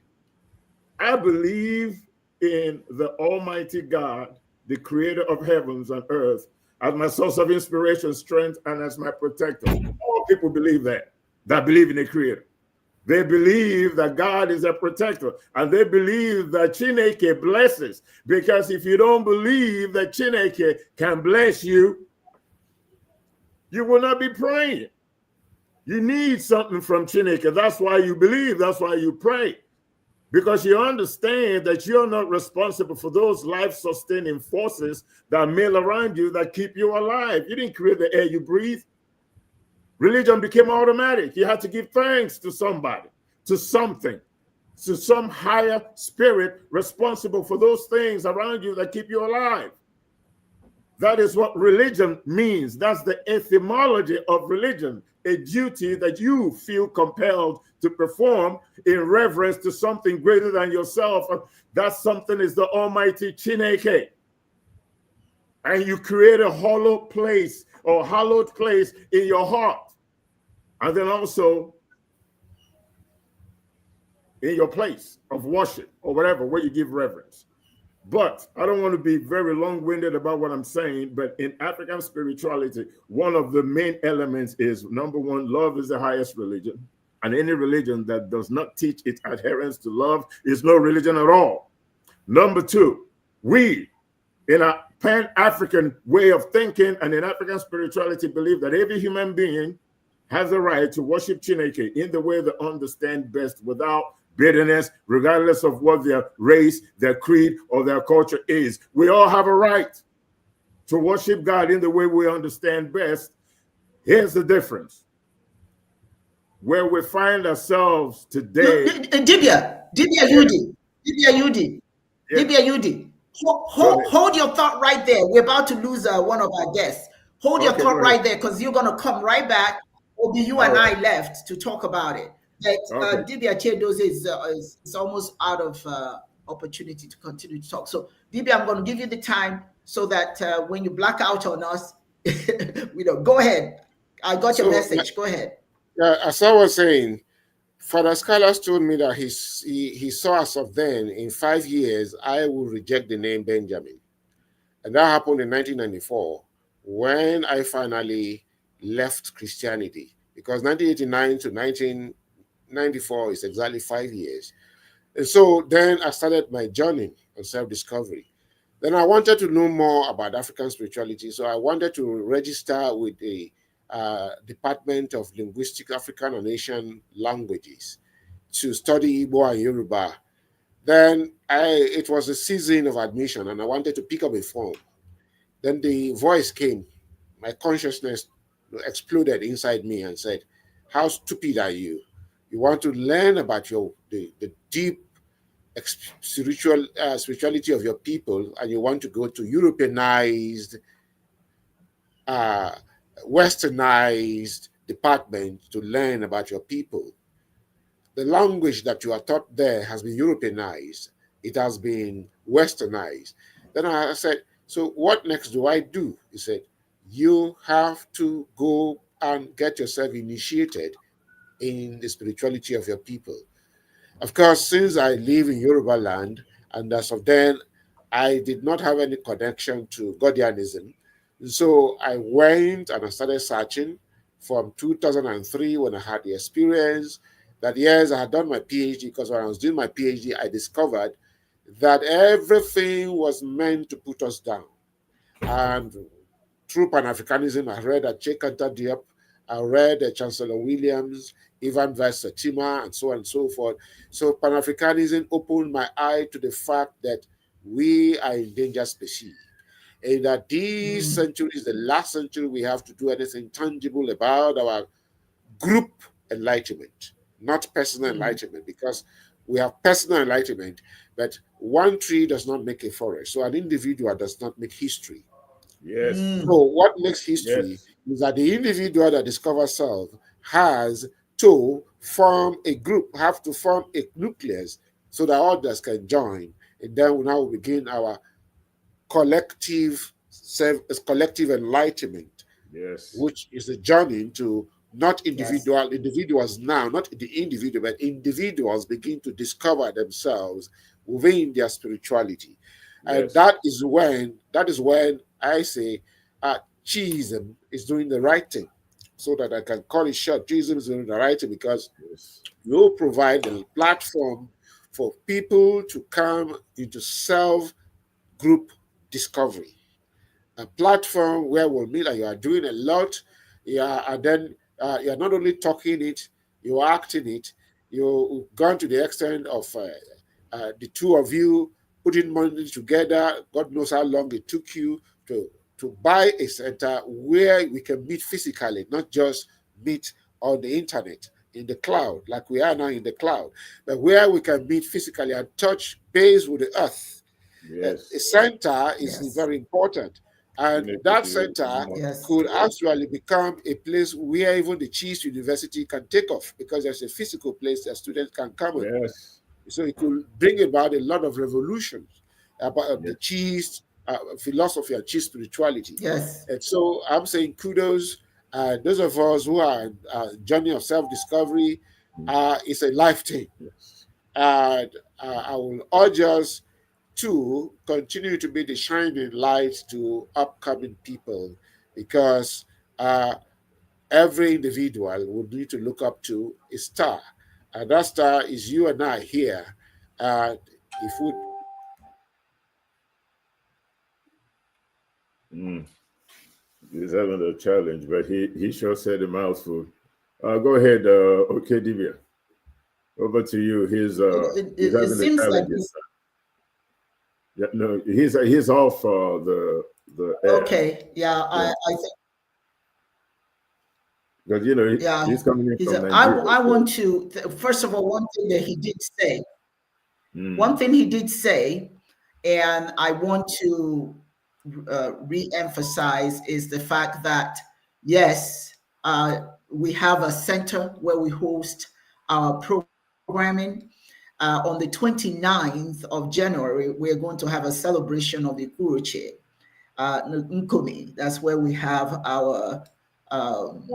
I believe in the Almighty God, the creator of heavens and earth, as my source of inspiration, strength, and as my protector. All people believe that believe in the creator. They believe that God is a protector, and they believe that Chineke blesses, because if you don't believe that Chineke can bless you, you will not be praying. You need something from Chineke. That's why you believe. That's why you pray, because you understand that you're not responsible for those life-sustaining forces that mill around you that keep you alive. You didn't create the air you breathe. Religion became automatic. You had to give thanks to somebody, to something, to some higher spirit responsible for those things around you that keep you alive. That is what religion means. That's the etymology of religion, a duty that you feel compelled to perform in reverence to something greater than yourself. That something is the Almighty Chineke. And you create a hollow place or hallowed place in your heart. And then also in your place of worship or whatever, where you give reverence. But I don't want to be very long-winded about what I'm saying, but in African spirituality, one of the main elements is, number one, love is the highest religion. And any religion that does not teach its adherence to love is no religion at all. Number two, we, in a pan-African way of thinking and in African spirituality, believe that every human being has a right to worship Chineke in the way they understand best without bitterness, regardless of what their race, their creed, or their culture is. We all have a right to worship God in the way we understand best. Here's the difference. Where we find ourselves today. Dibia Yudi. Hold your thought right there. We're about to lose one of our guests. Hold your thought right there, because you're going to come right back. It'll be you and I left to talk about it. But Dibia Chedoze is almost out of opportunity to continue to talk. So, Dibia, I'm going to give you the time so that when you black out on us, we don't. Go ahead. I got your message. Go ahead. Yeah, as I was saying, Father Scalas told me that he saw as of then, in 5 years, I will reject the name Benjamin. And that happened in 1994, when I finally left Christianity. Because 1989 to 1994 is exactly 5 years. And so then I started my journey on self-discovery. Then I wanted to know more about African spirituality. So I wanted to register with the Department of Linguistic African and Asian Languages to study Igbo and Yoruba. Then it was a season of admission and I wanted to pick up a form. Then the voice came, my consciousness exploded inside me and said, how stupid are you? You want to learn about the deep spirituality of your people, and you want to go to Europeanized, westernized department to learn about your people. The language that you are taught there has been Europeanized. It has been westernized. Then I said, so what next do I do? He said, you have to go and get yourself initiated in the spirituality of your people. Of course, since I live in Yoruba land, and as of then, I did not have any connection to Godianism. So I went and I started searching from 2003 when I had the experience that, yes, I had done my PhD, because when I was doing my PhD, I discovered that everything was meant to put us down. And through Pan-Africanism, I read Chekanta Diop, I read Chancellor Williams, Ivan Vasatima, and so on and so forth. So Pan-Africanism opened my eye to the fact that we are endangered species, and that this century is the last century we have to do anything tangible about our group enlightenment, not personal enlightenment, because we have personal enlightenment, but one tree does not make a forest. So an individual does not make history. Yes. So what makes history is that the individual that discovers self has to form a group, have to form a nucleus so that others can join. And then we now begin our collective enlightenment, which is a journey to not individuals now, not the individual, but individuals begin to discover themselves within their spirituality. And that is when I say Chiism is doing the right thing, so that I can call it short. Chiism is doing the right thing because you provide a platform for people to come into self-group discovery. A platform where we'll meet and you are doing a lot, and then you're not only talking it, you're acting it. You've gone to the extent of the two of you putting money together. God knows how long it took you to buy a center where we can meet physically, not just meet on the internet, in the cloud, like we are now in the cloud, but where we can meet physically and touch base with the earth. A center is very important. And that center Yes. could actually become a place where even the Cheese University can take off, because there's a physical place that students can come in. Yes. So it could bring about a lot of revolutions about the Yes. cheese philosophy and cheese spirituality. Yes. And so I'm saying kudos. Those of us who are journey of self-discovery, it's a life thing. Yes. And I will urge us to continue to be the shining light to upcoming people, because every individual would need to look up to a star, and that star is you and I here. If we He's having a challenge, but he sure said a mouthful. Go ahead, okay, Divya. Over to you. He's It having a seems like challenge. Yeah, no, he's off the air. okay. Yeah, I think. Because you know Yeah, he's coming in from I Nigeria. want to first of all, one thing that he did say. One Mm. thing he did say, and I want to re-emphasize, is the fact that yes, we have a center where we host our programming. On the 29th of January, we're going to have a celebration of Ikuruche, Nkumi. That's where we have our um,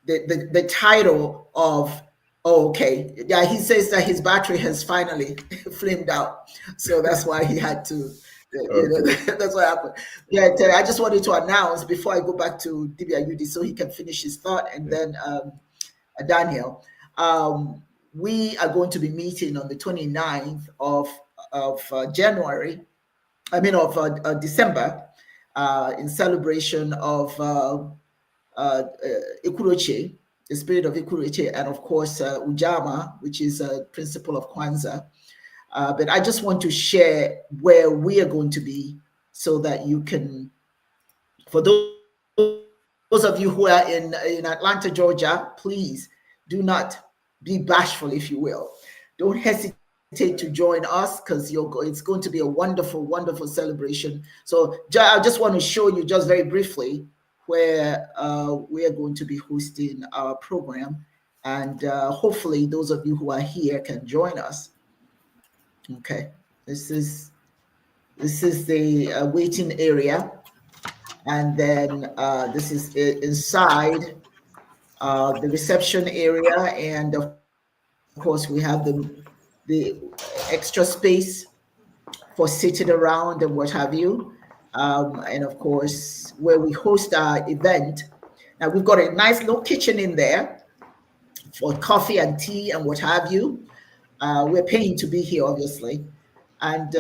the title of, oh, okay, yeah, he says that his battery has finally flamed out, so that's why he had to, Okay. that's what happened. Yeah, I just wanted to announce before I go back to DBIUD so he can finish his thought, and then Daniel, we are going to be meeting on the 29th of January, I mean of December, in celebration of Ikuruche, the spirit of Ikuruche, and of course Ujama, which is a principle of Kwanzaa. But I just want to share where we are going to be so that you can, for those of you who are in Atlanta, Georgia, please do not be bashful, if you will. Don't hesitate to join us, because it's going to be a wonderful, wonderful celebration. So I just want to show you just very briefly where we are going to be hosting our program, and hopefully those of you who are here can join us. Okay, this is the waiting area, and then this is inside the reception area, and of course we have the extra space for sitting around and what have you, and of course where we host our event. Now we've got a nice little kitchen in there for coffee and tea and what have you. We're paying to be here, obviously, and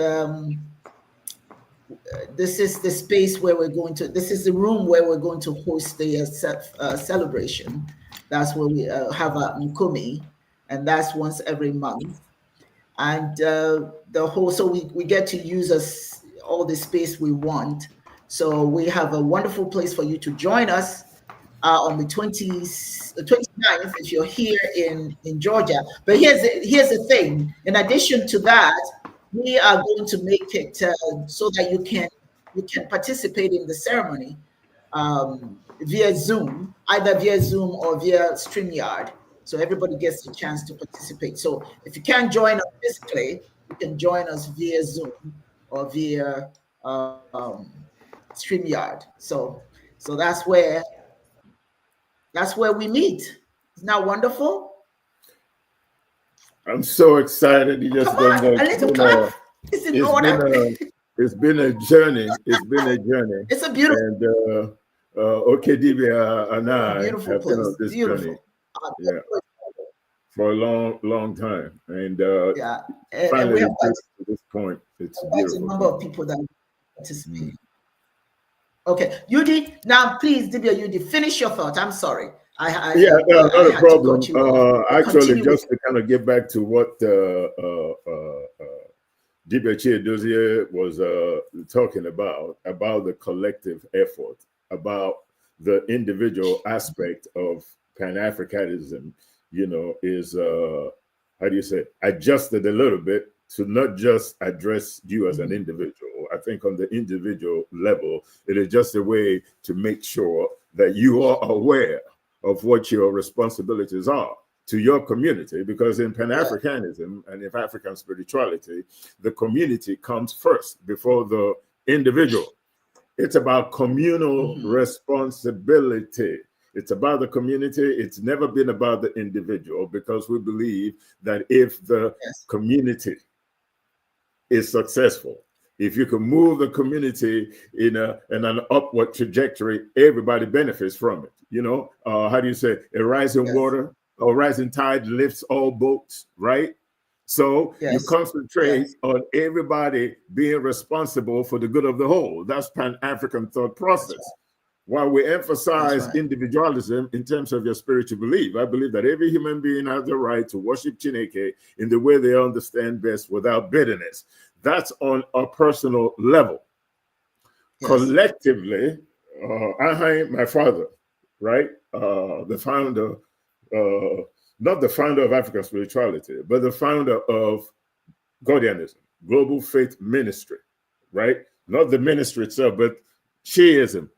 this is the space where we're going to, this is the room where we're going to host the celebration. That's where we have a Nkumi, and that's once every month. And the whole, so we get to use all the space we want. So we have a wonderful place for you to join us on the 29th if you're here in Georgia. But here's the thing. In addition to that, we are going to make it so that you can participate in the ceremony via Zoom, either via Zoom or via StreamYard. So everybody gets a chance to participate. So if you can't join us physically, you can join us via Zoom or via StreamYard. So that's where we meet. Isn't that wonderful? I'm so excited. You just Come don't on, know. a little clap is in order. It's been a journey. It's been a journey. It's a beautiful, And okay, Divya and I beautiful have been on place. this journey. Beautiful. Yeah, for a long, long time. And Yeah, and we finally have to this point, it's quite a beautiful. number of people that participate. Okay, Yudi, now please, Dibia Yudi, finish your thought. I'm sorry. Yeah, not a problem. Actually, Continue just to kind of get back to what Dibia Dozier was talking about the collective effort, about the individual aspect of Pan-Africanism, is, how do you say, adjusted a little bit to not just address you as an individual. I think on the individual level, it is just a way to make sure that you are aware of what your responsibilities are to your community, because in Pan-Africanism and in African spirituality, the community comes first before the individual. It's about communal responsibility. It's about the community. It's never been about the individual, because we believe that if the community is successful, if you can move the community in an upward trajectory, everybody benefits from it. You know, how do you say, a rising water or rising tide lifts all boats, right? So you concentrate on everybody being responsible for the good of the whole. That's Pan-African thought process. While we emphasize individualism in terms of your spiritual belief, I believe that every human being has the right to worship Chineke in the way they understand best without bitterness. That's on a personal level. Collectively, my father, right? The founder, not the founder of African spirituality, but the founder of Gordianism, Global Faith Ministry, right? Not the ministry itself, but Shiism.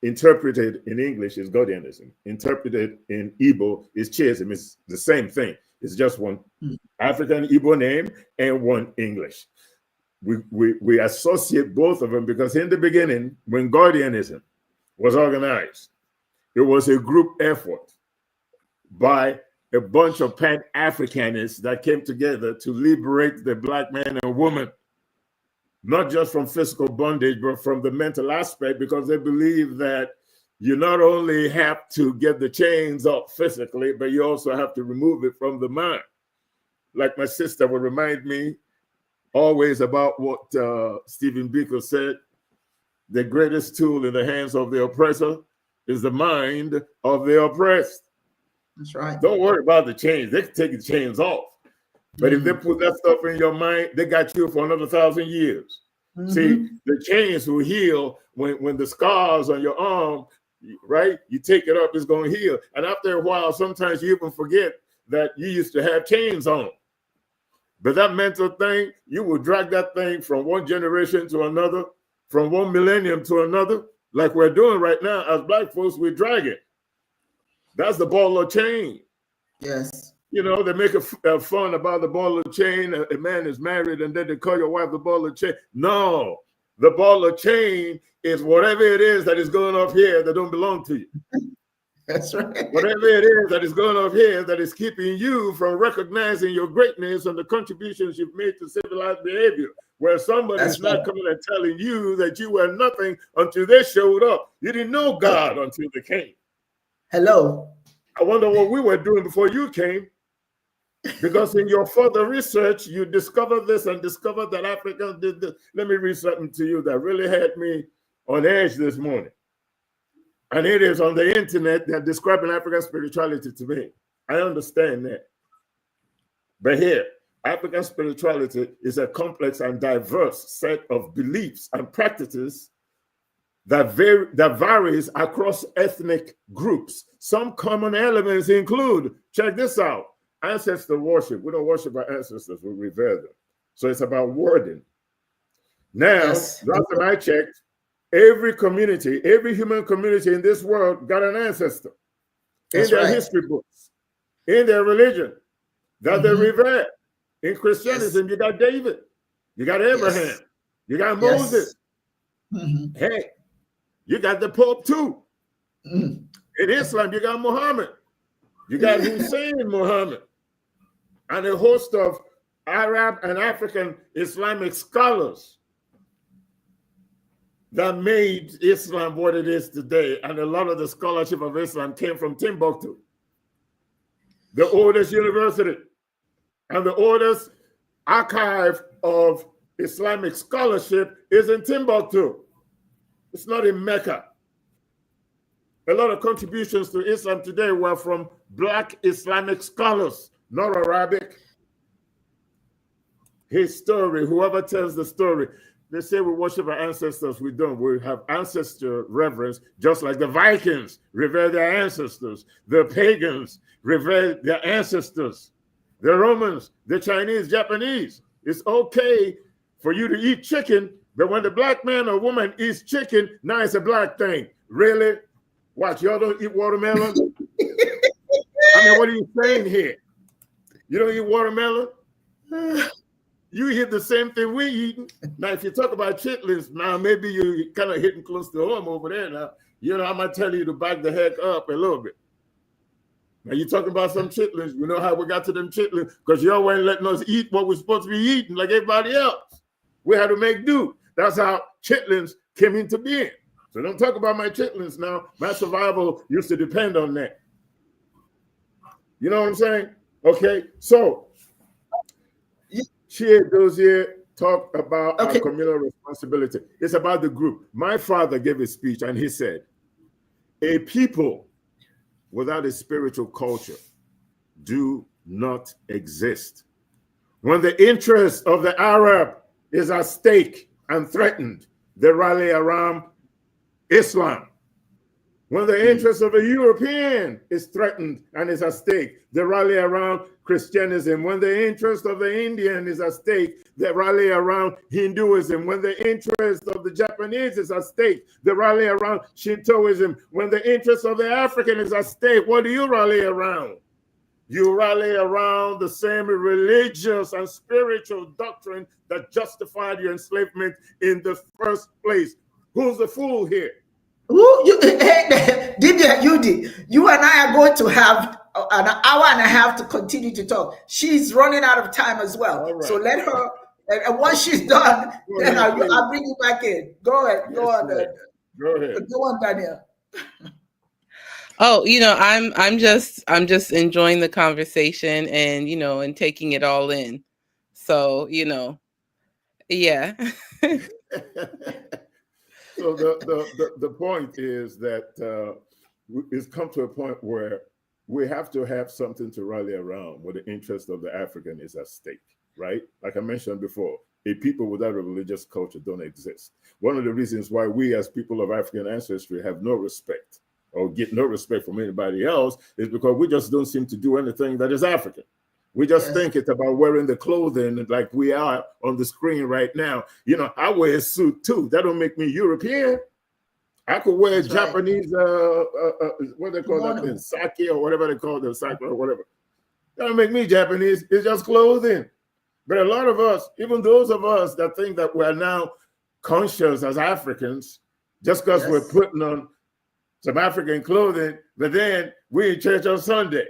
Interpreted in English is Gordianism. Interpreted in Igbo is Chiism. It's the same thing. It's just one African Igbo name and one English. We associate both of them because in the beginning, when Gordianism was organized, it was a group effort by a bunch of Pan-Africanists that came together to liberate the Black man and woman, not just from physical bondage, but from the mental aspect, because they believe that you not only have to get the chains off physically, but you also have to remove it from the mind. Like my sister would remind me always about what Stephen Biko said, the greatest tool in the hands of the oppressor is the mind of the oppressed. That's right. Don't worry about the chains. They can take the chains off. But if they put that stuff in your mind, they got you for another 1,000 years. See, the chains will heal when the scars on your arm, right? You take it up, it's going to heal. And after a while, sometimes you even forget that you used to have chains on. But that mental thing, you will drag that thing from one generation to another, from one millennium to another, like we're doing right now. As Black folks, we drag it. That's the ball of chain. Yes. You know, they make a fun about the ball of chain. A man is married and then they call your wife the ball of chain. No, the ball of chain is whatever it is that is going off here that don't belong to you. That's right. Whatever it is that is going off here that is keeping you from recognizing your greatness and the contributions you've made to civilized behavior, where somebody is not coming and telling you that you were nothing until they showed up. You didn't know God until they came. Hello. I wonder what we were doing before you came. Because in your further research, you discovered this and discovered that Africans did this. Let me read something to you that really had me on edge this morning. And it is on the internet that describing African spirituality to me. I understand that. But here, African spirituality is a complex and diverse set of beliefs and practices that varies across ethnic groups. Some common elements include, check this out, ancestor worship. We don't worship our ancestors, we revere them. So it's about wording. Now, last time I checked, every community, every human community in this world got an ancestor in their history books, in their religion, that they revere. In Christianism, you got David, you got Abraham, you got Moses. Hey, you got the Pope too. In Islam, you got Muhammad, you got Hussein Muhammad, and a host of Arab and African Islamic scholars that made Islam what it is today. And a lot of the scholarship of Islam came from Timbuktu, the oldest university and the oldest archive of Islamic scholarship is in Timbuktu. It's not in Mecca. A lot of contributions to Islam today were from Black Islamic scholars, not Arabic. His story, whoever tells the story, they say we worship our ancestors. We don't. We have ancestor reverence, just like the Vikings revere their ancestors. The pagans revere their ancestors. The Romans, the Chinese, Japanese. It's okay for you to eat chicken But when the black man or woman eats chicken, now it's a black thing. Really? Watch, y'all don't eat watermelon? I mean, what are you saying here? You don't eat watermelon? You eat the same thing we eating. Now, if you talk about chitlins, now maybe you're kind of hitting close to home over there now. You know, I'm going to tell you to back the heck up a little bit. Now, you're talking about some chitlins. You know how we got to them chitlins? Because y'all weren't letting us eat what we're supposed to be eating like everybody else. We had to make do. That's how chitlins came into being. So don't talk about my chitlins now. My survival used to depend on that. You know what I'm saying? Okay, so Chie Dozier talked about our communal responsibility. It's about the group. My father gave a speech and he said, a people without a spiritual culture do not exist. When the interest of the Arab is at stake and threatened, they rally around Islam. When the interest of a European is threatened and is at stake, they rally around Christianism. When the interest of the Indian is at stake, they rally around Hinduism. When the interest of the Japanese is at stake, they rally around Shintoism. When the interest of the African is at stake, what do you rally around? You rally around the same religious and spiritual doctrine that justified your enslavement in the first place. Who's the fool here? Dibia, you and I are going to have an hour and a half to continue to talk. She's running out of time as well. Right. So let her, and once she's done, then I'll bring you back in. Go ahead. Yes, go on. Go ahead. Go on, Daniel. Oh, you know, I'm just enjoying the conversation and, you know, and taking it all in. So, you know, yeah. So the point is that it's come to a point where we have to have something to rally around where the interest of the African is at stake, right? Like I mentioned before, a people without a religious culture don't exist. One of the reasons why we as people of African ancestry have no respect or get no respect from anybody else is because we just don't seem to do anything that is African. We just think it's about wearing the clothing like we are on the screen right now. You know, I wear a suit too. That don't make me European. I could wear Japanese, what they call that thing, sake or whatever they call them, sake or whatever. That don't make me Japanese. It's just clothing. But a lot of us, even those of us that think that we're now conscious as Africans, just because we're putting on some African clothing, but then we in church on Sunday,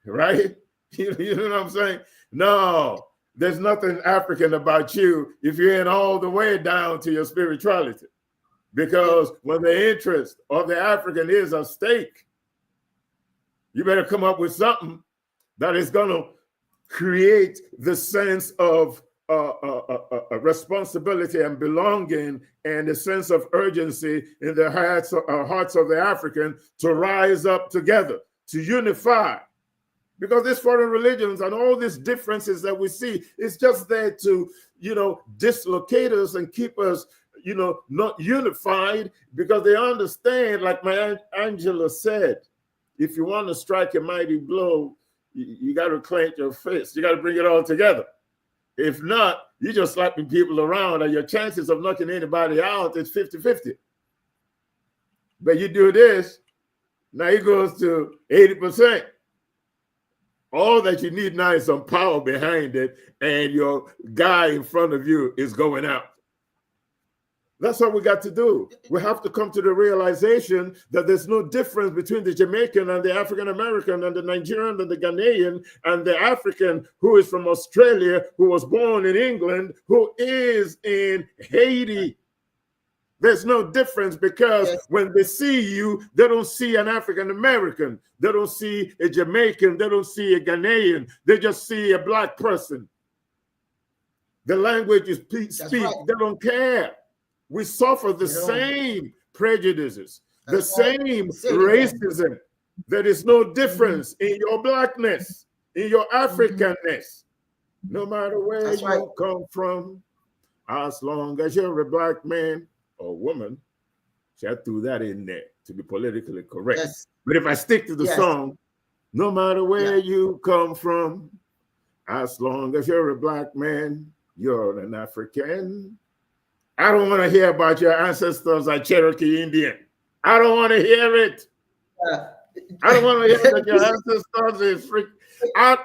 right? You know what I'm saying? No, there's nothing African about you if you ain't all the way down to your spirituality. Because when the interest of the African is at stake, you better come up with something that is going to create the sense of responsibility and belonging and a sense of urgency in the hearts of the African to rise up together, to unify. Because these foreign religions and all these differences that we see, it's just there to, you know, dislocate us and keep us, you know, not unified, because they understand, like my Aunt Angela said, if you want to strike a mighty blow, you got to clench your fist. You got to bring it all together. If not, you're just slapping people around and your chances of knocking anybody out is 50-50. But you do this, now it goes to 80%. All that you need now is some power behind it, and your guy in front of you is going out. That's what we got to do. We have to come to the realization that there's no difference between the Jamaican and the African American and the Nigerian and the Ghanaian and the African who is from Australia, who was born in England, who is in Haiti. There's no difference, because when they see you, they don't see an African American. They don't see a Jamaican. They don't see a Ghanaian. They just see a black person. The language is speak. Right. They don't care. We suffer the same prejudices, the same racism. There is no difference in your blackness, in your Africanness, no matter where you come from, as long as you're a black man or woman. So I threw that in there to be politically correct. But if I stick to the song, no matter where you come from, as long as you're a black man, you're an African. I don't want to hear about your ancestors are Cherokee Indian. I don't want to hear it. I don't want to hear that your ancestors is freak.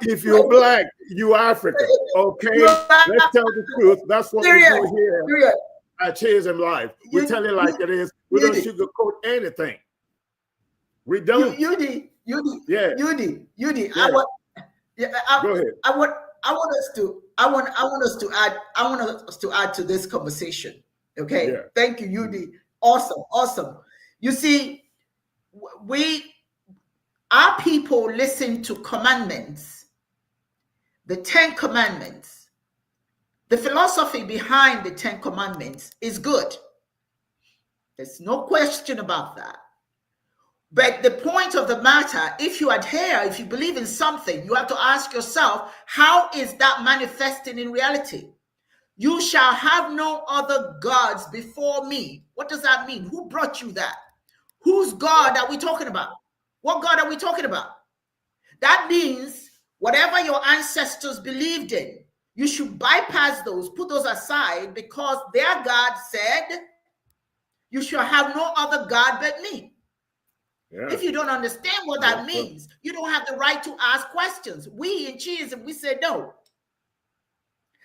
If you're black, you African. Okay, let's tell the truth. That's what we do here at Chisholm Live. We tell it like it is. We don't sugarcoat anything. We don't. Yudi. Yeah. Yudi. Yeah. Go ahead. I want us to add to this conversation. Okay. Yeah. Thank you, Yudi. Awesome. You see, our people listen to commandments, the 10 commandments. The philosophy behind the 10 commandments is good. There's no question about that. But the point of the matter, if you adhere, if you believe in something, you have to ask yourself, how is that manifesting in reality? You shall have no other gods before me. What does that mean? Who brought you that? Whose God are we talking about? What God are we talking about? That means whatever your ancestors believed in, you should bypass those, put those aside, because their God said, you shall have no other God but me. Yeah. If you don't understand what that means, you don't have the right to ask questions. We in Chisholm, we say no.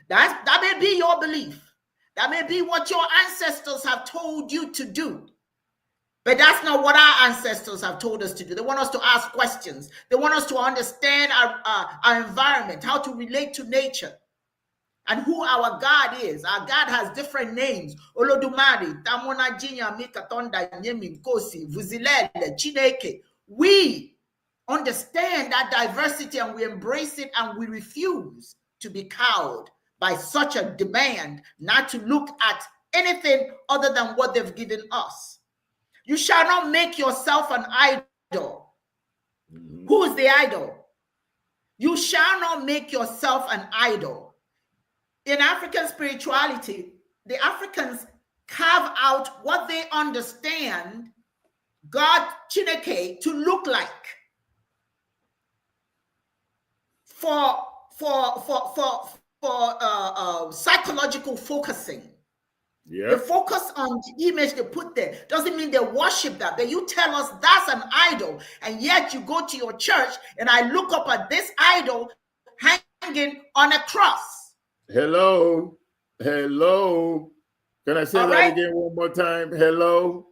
That may be your belief. That may be what your ancestors have told you to do. But that's not what our ancestors have told us to do. They want us to ask questions. They want us to understand our environment, how to relate to nature, and who our God is. Our God has different names. Olodumare, Tamona Jinya, Mikatonda, Nyemi, Nkosi, Vuzilele, Chineke. We understand that diversity and we embrace it, and we refuse to be cowed by such a demand not to look at anything other than what they've given us. You shall not make yourself an idol. Mm-hmm. Who is the idol? You shall not make yourself an idol. In African spirituality, the Africans carve out what they understand God, Chineke, to look like for psychological focusing. Yep. They focus on the image they put there. Doesn't mean they worship that. But you tell us that's an idol, and yet you go to your church and I look up at this idol hanging on a cross. Hello. Can I say that again one more time? Hello.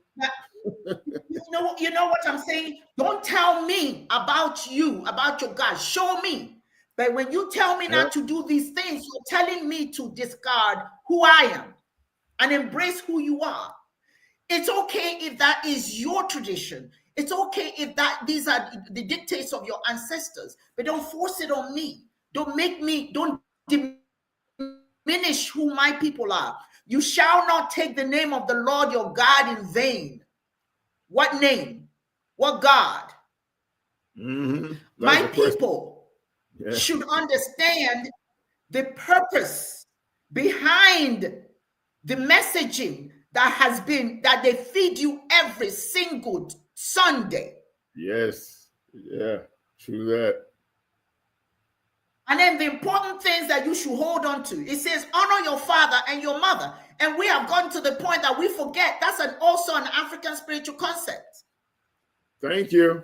Now, you know what I'm saying? Don't tell me about you, about your God. Show me. But when you tell me not to do these things, you're telling me to discard who I am and embrace who you are. It's okay if that is your tradition. It's okay if these are the dictates of your ancestors, but don't force it on me. Don't diminish who my people are. You shall not take the name of the Lord your God in vain. What name? What God? Mm-hmm. My people should understand the purpose behind the messaging that they feed you every single Sunday. Yes. Yeah, true that. And then the important things that you should hold on to. It says, honor your father and your mother. And we have gotten to the point that we forget that's also an African spiritual concept. Thank you.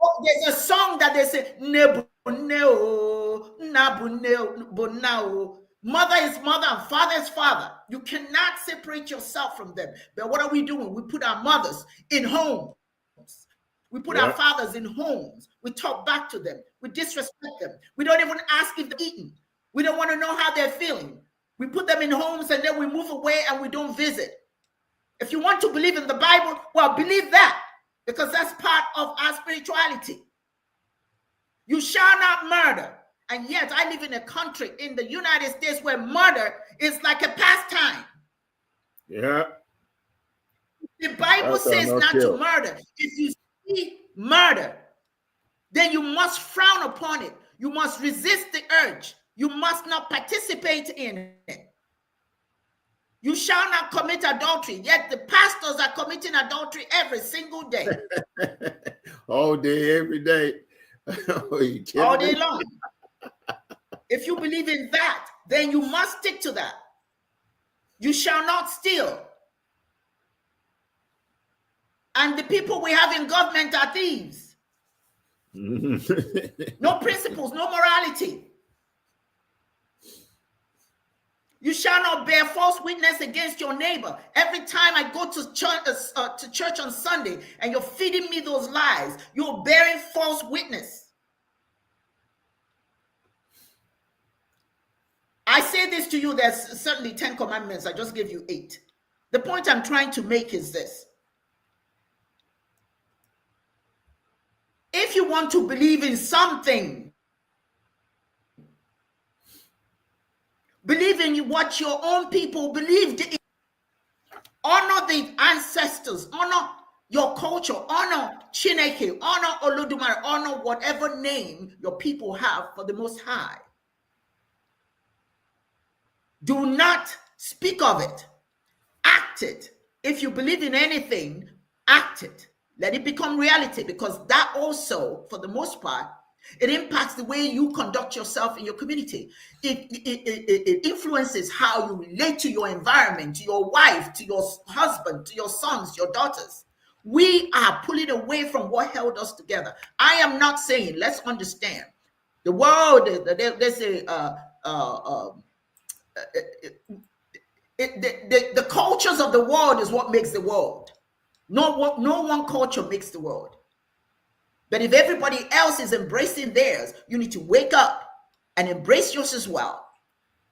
Oh, there's a song that they say, mother is mother and father is father. You cannot separate yourself from them. But what are we doing? We put our mothers in homes. We put our fathers in homes. We talk back to them. We disrespect them. We don't even ask if they're eating. We don't want to know how they're feeling. We put them in homes and then we move away and we don't visit. If you want to believe in the Bible, well, believe that, because that's part of our spirituality. You shall not murder. And yet I live in a country in the United States where murder is like a pastime. Yeah. The Bible says not to murder. If you see murder, then you must frown upon it. You must resist the urge. You must not participate in it. You shall not commit adultery. Yet the pastors are committing adultery every single day. All day, every day. All day long. If you believe in that, then you must stick to that. You shall not steal. And the people we have in government are thieves. No principles, no morality. You shall not bear false witness against your neighbor. Every time I go to church on Sunday and you're feeding me those lies, you're bearing false witness. I say this to you, there's certainly 10 commandments. I just gave you 8. The point I'm trying to make is this. If you want to believe in something, believe in what your own people believed in. Honor the ancestors, honor your culture, honor Chineke, honor Olodumare, honor whatever name your people have for the Most High. Do not speak of it. Act it. If you believe in anything, act it. Let it become reality, because that also, for the most part, it impacts the way you conduct yourself in your community. It influences how you relate to your environment, to your wife, to your husband, to your sons, your daughters. We are pulling away from what held us together. I am not saying, let's understand, the world, there's the cultures of the world is what makes the world. No one culture makes the world. But if everybody else is embracing theirs, you need to wake up and embrace yours as well,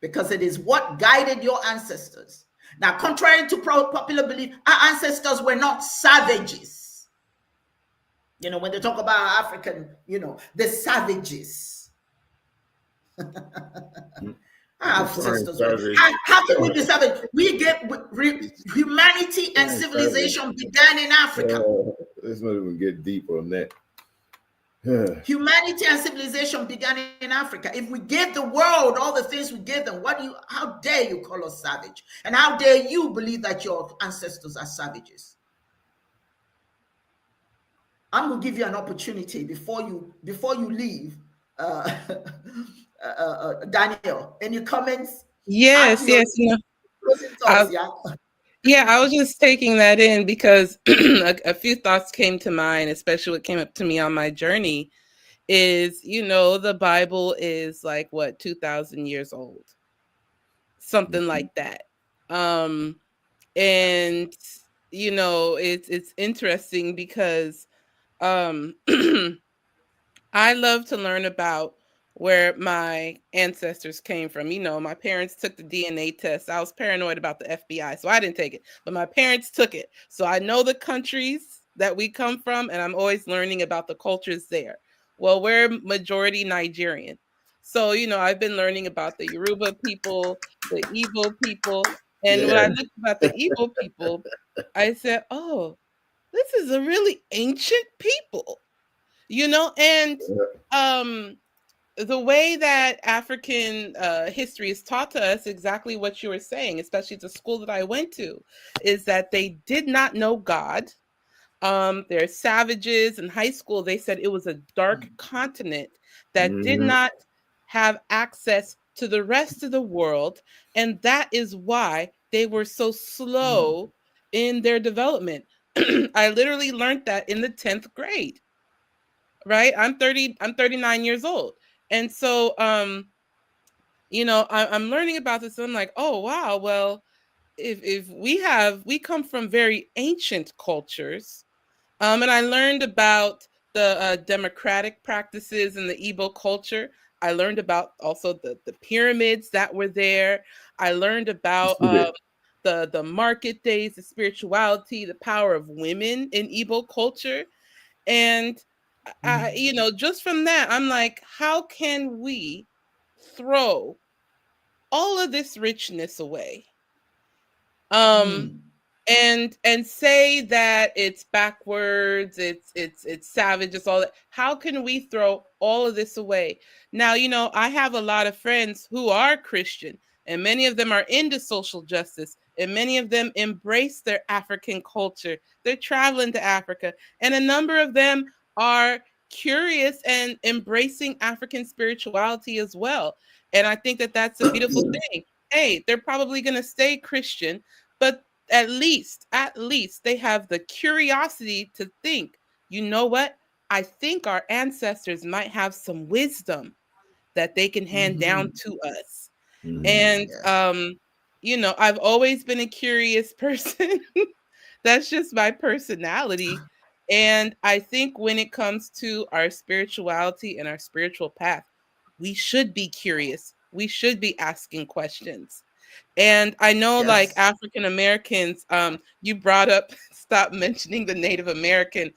because it is what guided your ancestors. Now, contrary to popular belief, our ancestors were not savages. You know, when they talk about African, you know, the savages. Our ancestors were. How can we be savage? We get humanity and civilization began in Africa. Let's not even get deep on that. Humanity and civilization began in Africa. If we gave the world all the things we gave them, how dare you call us savage? And how dare you believe that your ancestors are savages? I'm going to give you an opportunity before you leave. Daniel, any comments? Yes. Thoughts, I was just taking that in because a few thoughts came to mind, especially what came up to me on my journey is, you know, the Bible is like, what, 2,000 years old? Something like that. And, you know, it's interesting because I love to learn about where my ancestors came from. You know, my parents took the DNA test. I was paranoid about the FBI, so I didn't take it. But my parents took it. So I know the countries that we come from, and I'm always learning about the cultures there. Well, we're majority Nigerian. So, you know, I've been learning about the Yoruba people, the Igbo people. And when I looked about the Igbo people, I said, oh, this is a really ancient people. You know, and the way that African history is taught to us, exactly what you were saying, especially the school that I went to, is that they did not know God. They're savages. In high school, they said it was a dark continent that did not have access to the rest of the world. And that is why they were so slow in their development. I literally learned that in the 10th grade. Right? I'm 39 years old. And so, you know, I'm learning about this. And I'm like, oh, wow. Well, if we come from very ancient cultures. And I learned about the democratic practices in the Igbo culture. I learned about also the pyramids that were there. I learned about the market days, the spirituality, the power of women in Igbo culture. And you know, just from that, I'm like, how can we throw all of this richness away? And say that it's backwards, it's savage, it's all that. How can we throw all of this away? Now, you know, I have a lot of friends who are Christian, and many of them are into social justice, and many of them embrace their African culture. They're traveling to Africa, and a number of them are curious and embracing African spirituality as well. And I think that that's a beautiful thing. hey, they're probably going to stay Christian, but at least they have the curiosity to think, you know what? I think our ancestors might have some wisdom that they can hand down to us. And Yes. I've always been a curious person. That's just my personality. And I think when it comes to our spirituality and our spiritual path, we should be curious. We should be asking questions. And I know, like, Yes. African Americans, you brought up, stop mentioning the Native American.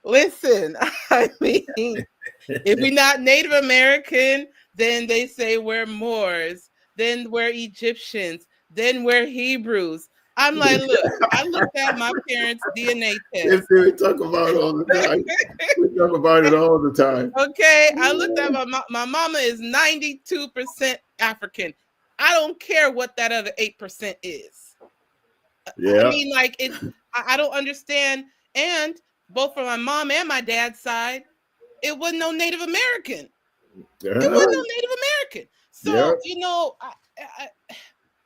Listen, I mean, if we're not Native American, then they say we're Moors, then we're Egyptians, then we're Hebrews. I'm like, look, I looked at my parents' DNA test. We talk about it all the time. We talk about it all the time. Okay, I looked at my mama is 92% African. I don't care what that other 8% is. I Yeah. mean, like, I don't understand. And both from my mom and my dad's side, it wasn't no Native American. It wasn't Uh-huh. no Native American. Yeah. So,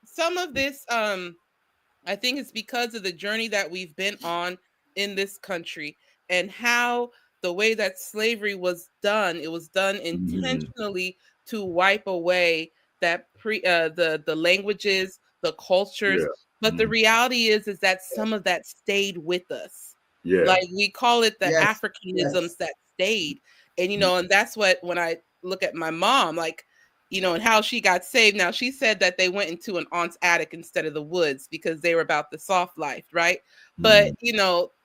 some of this, I think it's because of the journey that we've been on in this country, and how the way that slavery was done, it was done intentionally to wipe away the languages, the cultures. Yeah. But the reality is that some of that stayed with us. Yeah. Like, we call it the Yes. Africanisms Yes. that stayed. And and that's what, when I look at my mom, like, and how she got saved. Now, she said that they went into an aunt's attic instead of the woods because they were about the soft life, right? But,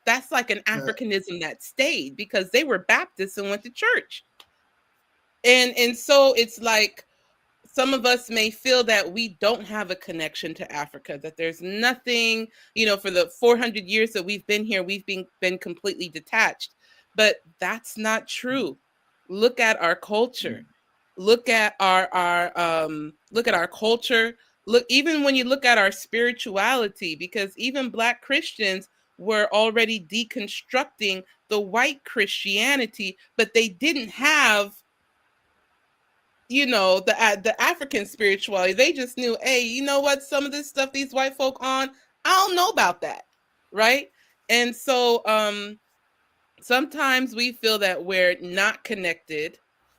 that's like an Africanism that stayed because they were Baptists and went to church. And so it's like, some of us may feel that we don't have a connection to Africa, that there's nothing, for the 400 years that we've been here, we've been completely detached. But that's not true. Look at our culture. Look at our culture. Look, even when you look at our spirituality, because even Black Christians were already deconstructing the white Christianity, but they didn't have the African spirituality. They just knew, hey, you know what, some of this stuff these white folk on, I don't know about that, right? And so sometimes we feel that we're not connected,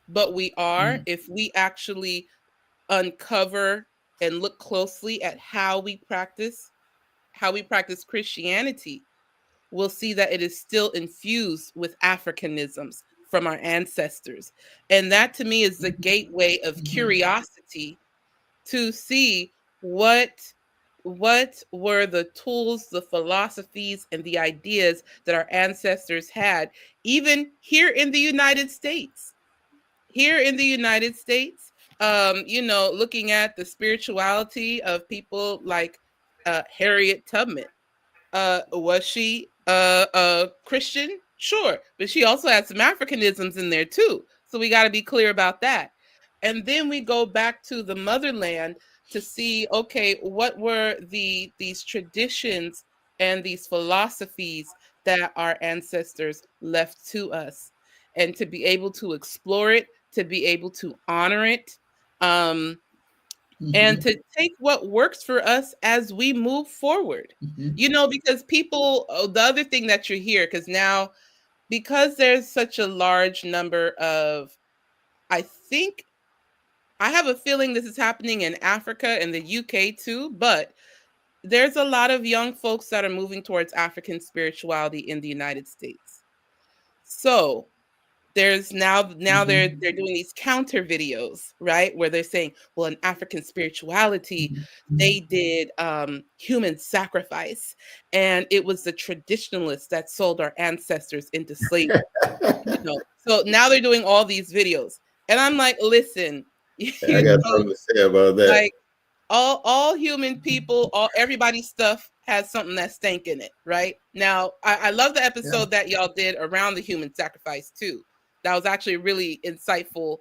but we are, if we actually uncover and look closely at how we practice Christianity. We'll see that it is still infused with Africanisms from our ancestors. And that, to me, is the gateway of curiosity to see what were the tools, the philosophies, and the ideas that our ancestors had, even here in the United States. Here in the United States, looking at the spirituality of people like Harriet Tubman. Was she a Christian? Sure, but she also had some Africanisms in there too. So we got to be clear about that. And then we go back to the motherland to see, okay, what were these traditions and these philosophies that our ancestors left to us, and to be able to explore it, to be able to honor it, and to take what works for us as we move forward. Because people, the other thing that you hear, because there's such a large number of, I have a feeling this is happening in Africa and the UK too, but there's a lot of young folks that are moving towards African spirituality in the United States. So there's now they're doing these counter videos, right, where they're saying, well, in African spirituality, they did human sacrifice, and it was the traditionalists that sold our ancestors into slavery. So now they're doing all these videos, and I'm like, listen, I got something to say about that. like, all human people, everybody's stuff has something that stank in it, right? Now, I love the episode that y'all did around the human sacrifice too. That was actually a really insightful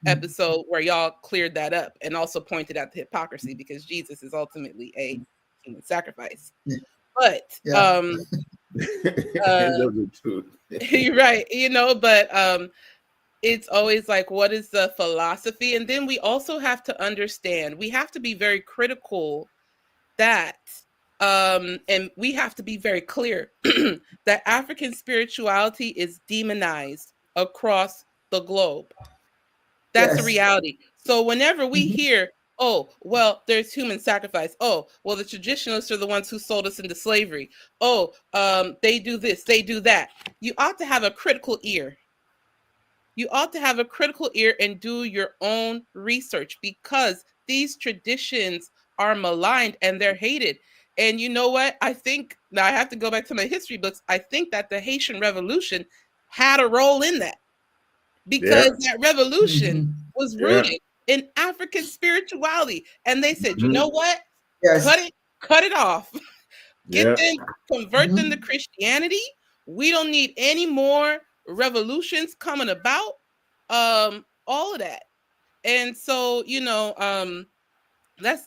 episode where y'all cleared that up and also pointed out the hypocrisy, because Jesus is ultimately a human sacrifice. But That's the truth. you're right, but it's always like, what is the philosophy? And then we also have to understand, we have to be very critical that, and we have to be very clear that African spirituality is demonized across the globe. That's a Yes. reality. So whenever we Mhm. hear, oh, well, there's human sacrifice. Oh, well, the traditionalists are the ones who sold us into slavery. Oh, they do this, they do that. You ought to have a critical ear. You ought to have a critical ear and do your own research, because these traditions are maligned and they're hated. And you know what? I think, now I have to go back to my history books. I think that the Haitian Revolution had a role in that, Yeah, because that revolution Mhm. was yeah, rooted in African spirituality. And they said, you mhm, know what? Yes. Cut it off. Get yeah, them, convert them to Mhm. Christianity. We don't need any more revolutions coming about. All of that. And so,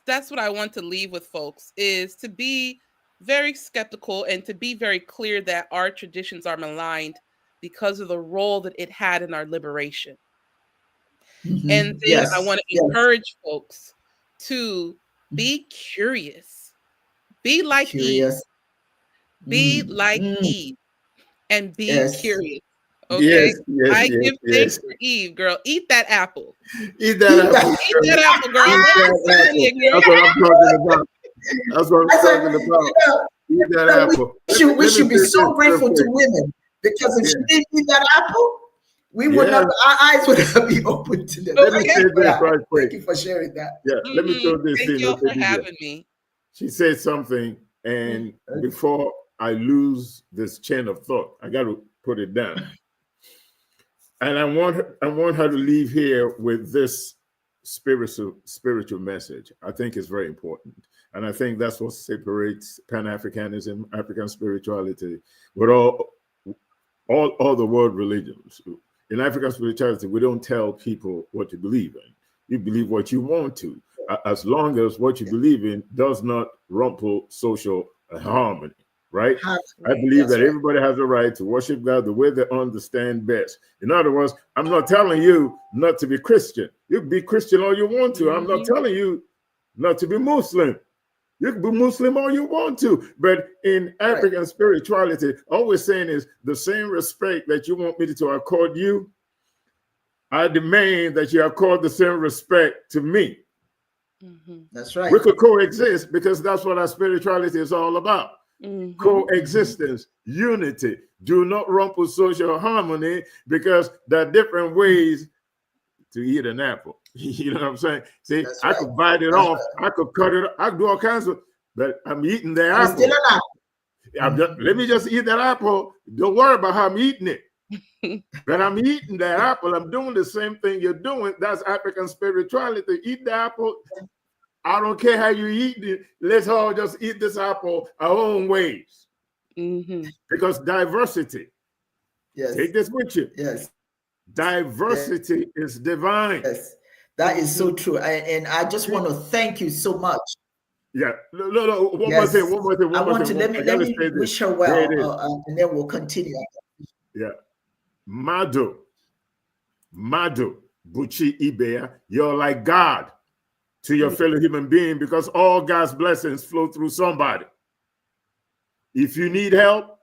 that's what I want to leave with folks, is to be very skeptical and to be very clear that our traditions are maligned because of the role that it had in our liberation. And Mhm. then I Yes. want to Yes. encourage folks to be curious, be like Eve, Curious. be Mm. like Mm. Eve, and be Yes. curious. Okay. yes, yes, I yes, give thanks yes. for Eve, girl. Eat that apple. Eat that Eat apple, that. Eat girl. that apple, girl. Eat Don't be that sucking apple. ignorant. That's what I'm talking about. That's what I'm I said, talking about. Eat that we apple. should we Let me should be say this so real grateful to quick. women, because if Yeah, she didn't eat that apple, we would yeah. not, our eyes would not be open to them. Let me Thank Okay. say you for this that. right quick. Thank you for sharing that. Yeah, let me throw this Thank in. y'all for Okay, Divya. having me. She said something, and before I lose this chain of thought, I got to put it down. And I want her to leave here with this spiritual message. I think it's very important, and I think that's what separates Pan-Africanism, African spirituality, with all the world religions. In African spirituality, we don't tell people what to believe in. You believe what you want to, as long as what you believe in does not rumple social harmony, right? I believe That's that right. everybody has a right to worship God the way they understand best. In other words, I'm not telling you not to be Christian. You can be Christian all you want to. I'm not telling you not to be Muslim. You can be Muslim all you want to. But in Right. African spirituality, all we're saying is the same respect that you want me to accord you, I demand that you accord the same respect to me. That's We right. could coexist, because that's what our spirituality is all about. Coexistence, unity. Do not rumple social harmony, because there are different ways to eat an apple. You know what I'm saying? See, That's I right. could bite it That's off, right. I could cut it, I could do all kinds of, but I'm eating the And it's still apple. an apple. Let me just eat that apple. Don't worry about how I'm eating it. But I'm eating that apple. I'm doing the same thing you're doing. That's African spirituality. Eat the apple. I don't care how you eat it. Let's all just eat this apple our own ways. Because diversity, Yes. take this with you. Yes. Diversity is divine. Yes. That is so true. And I just want to thank you so much. Yeah. No. One more Yes. thing. One more thing. I One more want to thing. I let gotta me say this. wish her There well, it is. and then we'll continue. Yeah. Mado, Buchi Ibea, you're like God to your fellow human being, because all God's blessings flow through somebody. If you need help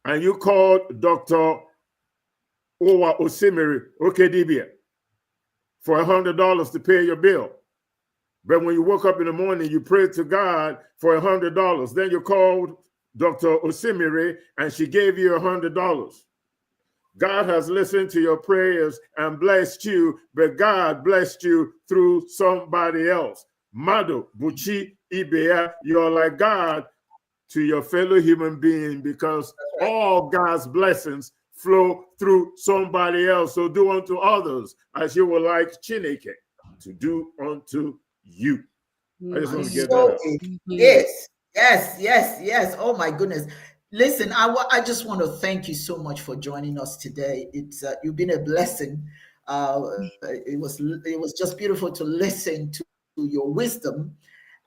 and you call Dr. Owa Osimiri Okedibia for $100 to pay your bill, but when you woke up in the morning, you prayed to God for $100. Then you called Dr. Osimiri and she gave you $100. God has listened to your prayers and blessed you, but God blessed you through somebody else. Mado, Buchi, Ibea, you're like God to your fellow human being, because all God's blessings flow through somebody else. So do unto others as you would like Chineke to do unto you. I just want to get that So out. yes. Oh my goodness. Listen, I just want to thank you so much for joining us today. It's you've been a blessing. It was just beautiful to listen to your wisdom,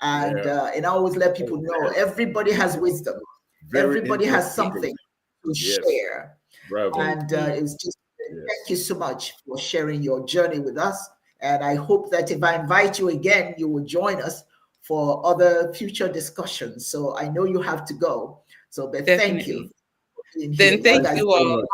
and Yeah. I always let people know everybody has wisdom. Very Everybody has interesting. something to Yes. share, Bravo. and it was just Thank you so much for sharing your journey with us. And I hope that if I invite you again, you will join us for other future discussions. So I know you have to go. So, but thank you Definitely. for being here. Then thank Like you all. And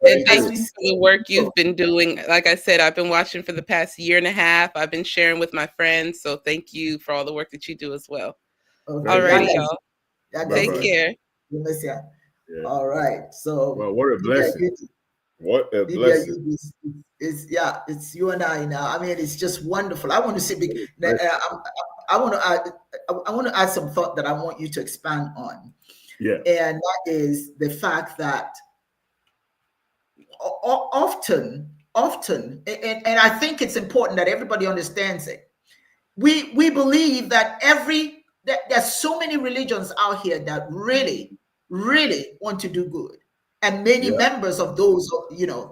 Thank thank as you. we you say, for the work you've been doing. Like I said, I've been watching for the past year and a half. I've been sharing with my friends. So thank you for all the work that you do as well. okay, Alrighty, y'all. Take Bye-bye. care. yeah. Yeah. All right. So, Well, what a blessing. What a Lydia, blessing. yeah, it's you and I now. I mean, it's just wonderful. I want to say, Blessing. I want to add, I want to add some thought that I want you to expand on, Yeah. and that is the fact that often, and I think it's important that everybody understands it. We believe that there's so many religions out here that really want to do good, and many Yeah. members of those,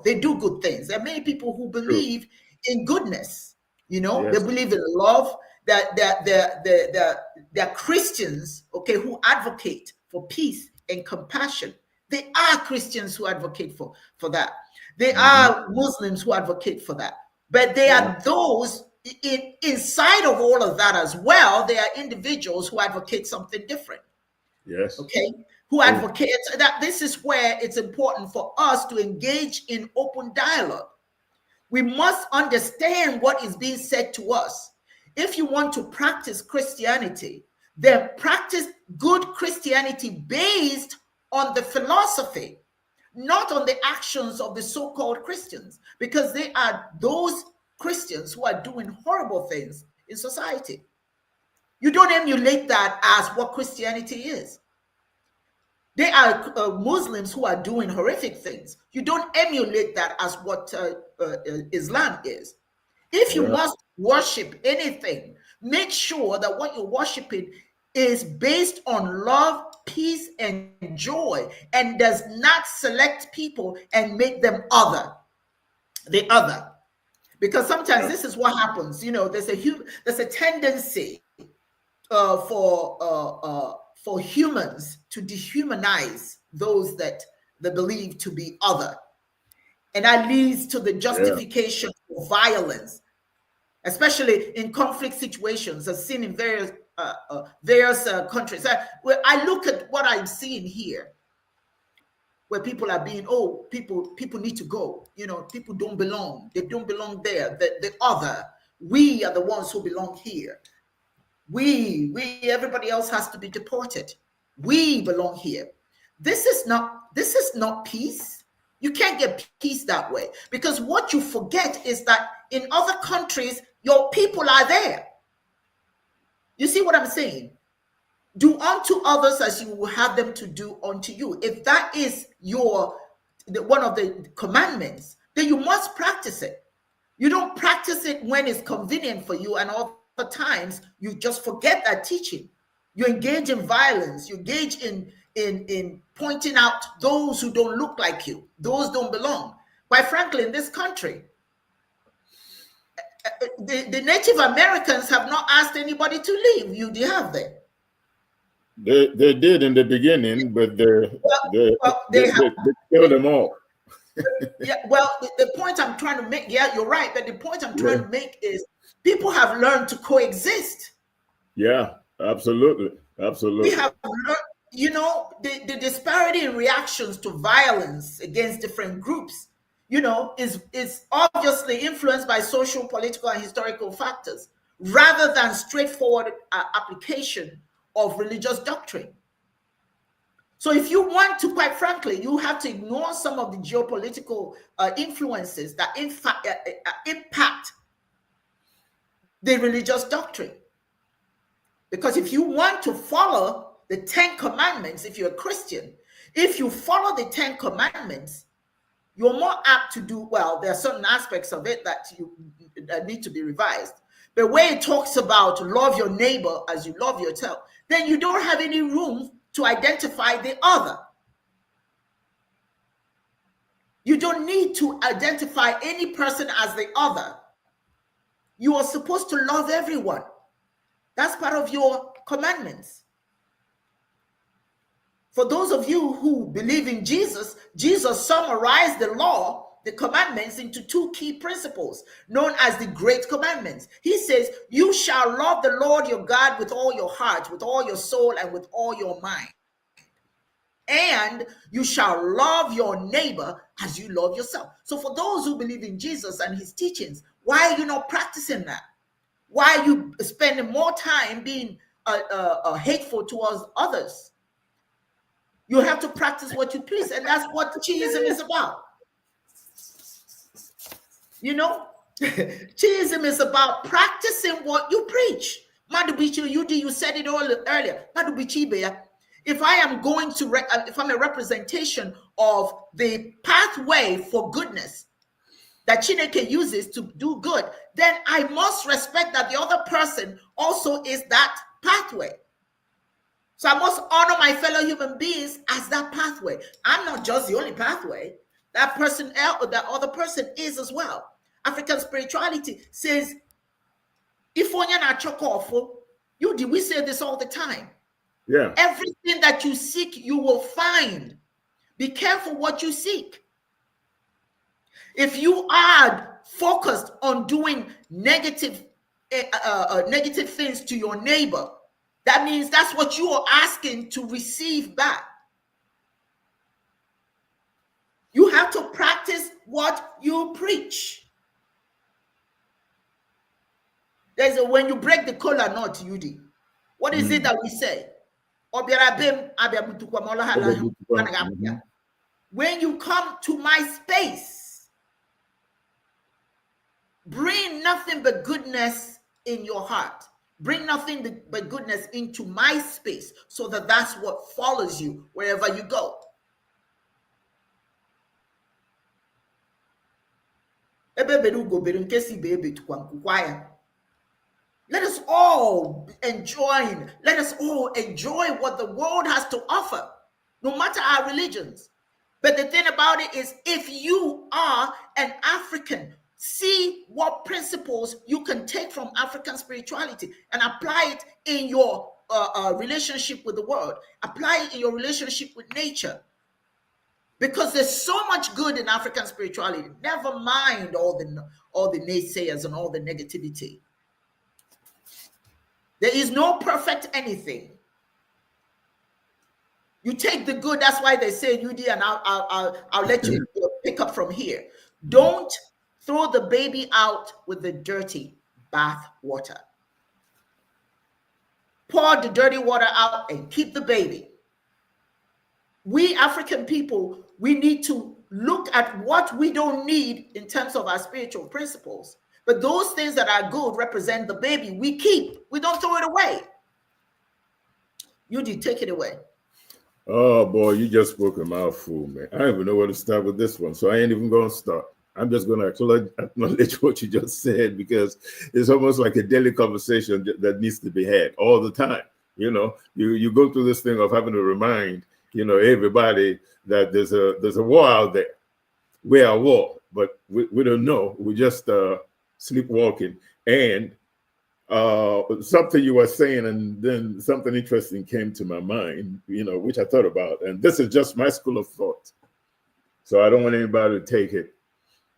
they do good things. There are many people who True. believe in goodness. They Yes. believe in love. They're Christians, okay, who advocate for peace and compassion. They are Christians who advocate for that. They are Muslims who advocate for that. But they Yeah. are those inside of all of that as well. They are individuals who advocate something different. Yes. Okay, who advocate that. This is where it's important for us to engage in open dialogue. We must understand what is being said to us. If you want to practice Christianity, then practice good Christianity based on the philosophy, not on the actions of the so-called Christians, because they are those Christians who are doing horrible things in society. You don't emulate that as what Christianity is. They are Muslims who are doing horrific things. You don't emulate that as what Islam is. If you Yeah. must worship anything, make sure that what you're worshiping is based on love, peace, and joy, and does not select people and make them the other. Because sometimes Yeah. this is what happens. There's a tendency for humans to dehumanize those that they believe to be other, and that leads to the Yeah. justification for violence, especially in conflict situations, as seen in various countries. I look at what I'm seeing here, where people are being, people need to go. People don't belong. They don't belong there. The other, we are the ones who belong here. Everybody else has to be deported. We belong here. This is not peace. You can't get peace that way, because what you forget is that in other countries, your people are there. You see what I'm saying? Do unto others as you will have them to do unto you. If that is one of the commandments, then you must practice it. You don't practice it when it's convenient for you, and other times you just forget that teaching. You engage in violence. You engage in pointing out those who don't look like you. Those don't belong. Quite frankly, in this country, the Native Americans have not asked anybody to leave. Have they? They did in the beginning, but they They have. killed them all. Yeah, well, the point I'm trying to make, yeah, you're right, but the point I'm trying to make is people have learned to coexist. Yeah, absolutely. We have learned, the disparity in reactions to violence against different groups, is obviously influenced by social, political, and historical factors rather than straightforward application of religious doctrine. So if you want to, quite frankly, you have to ignore some of the geopolitical influences that impact the religious doctrine. Because if you want to follow the 10 Commandments, if you're a Christian, if you follow the 10 Commandments, you're more apt to do well. There are certain aspects of it that need to be revised. But where it talks about love your neighbor as you love yourself, then you don't have any room to identify the other. You don't need to identify any person as the other. You are supposed to love everyone. That's part of your commandments. For those of you who believe in Jesus, Jesus summarized the law the commandments into two key principles known as the Great Commandments. He says, you shall love the Lord your God with all your heart, with all your soul, and with all your mind. And you shall love your neighbor as you love yourself. So for those who believe in Jesus and his teachings, why are you not practicing that? Why are you spending more time being hateful towards others? You have to practice what you preach, and that's what Chiism is about. You know, Chiism is about practicing what you preach. You said it earlier. If I am going to, if I'm a representation of the pathway for goodness that Chineke uses to do good, then I must respect that the other person also is that pathway. So I must honor my fellow human beings as that pathway. I'm not just the only pathway. That person, that other person is as well. African spirituality says, if we say this all the time. Yeah. Everything that you seek, you will find. Be careful what you seek. If you are focused on doing negative things to your neighbor, that means that's what you are asking to receive back. You have to practice what you preach. There's a, when you break the kola nut, Yudi, what is it that we say? When you come to my space, bring nothing but goodness in your heart. Bring nothing but goodness into my space, so that that's what follows you wherever you go. Let us all enjoy. Let us all enjoy what the world has to offer, no matter our religions. But the thing about it is, if you are an African, see what principles you can take from African spirituality and apply it in your relationship with the world. Apply it in your relationship with nature. Because there's so much good in African spirituality. Never mind all the naysayers and all the negativity. There is no perfect anything. You take the good. That's why they say UD, and I'll let you pick up from here. Don't throw the baby out with the dirty bath water. Pour the dirty water out and keep the baby. We African people, we need to look at what we don't need in terms of our spiritual principles. But those things that are good represent the baby we keep. We don't throw it away. UD, take it away. Oh boy, you just spoke a mouthful, man. I don't even know where to start with this one, so I ain't even going to start. I'm just going to acknowledge what you just said, because it's almost like a daily conversation that needs to be had all the time. You know, you go through this thing of having to remind, you know, everybody that there's a war out there. We're at war, but we don't know. We're just sleepwalking. And something you were saying, and then something interesting came to my mind, you know, which I thought about. And this is just my school of thought, so I don't want anybody to take it,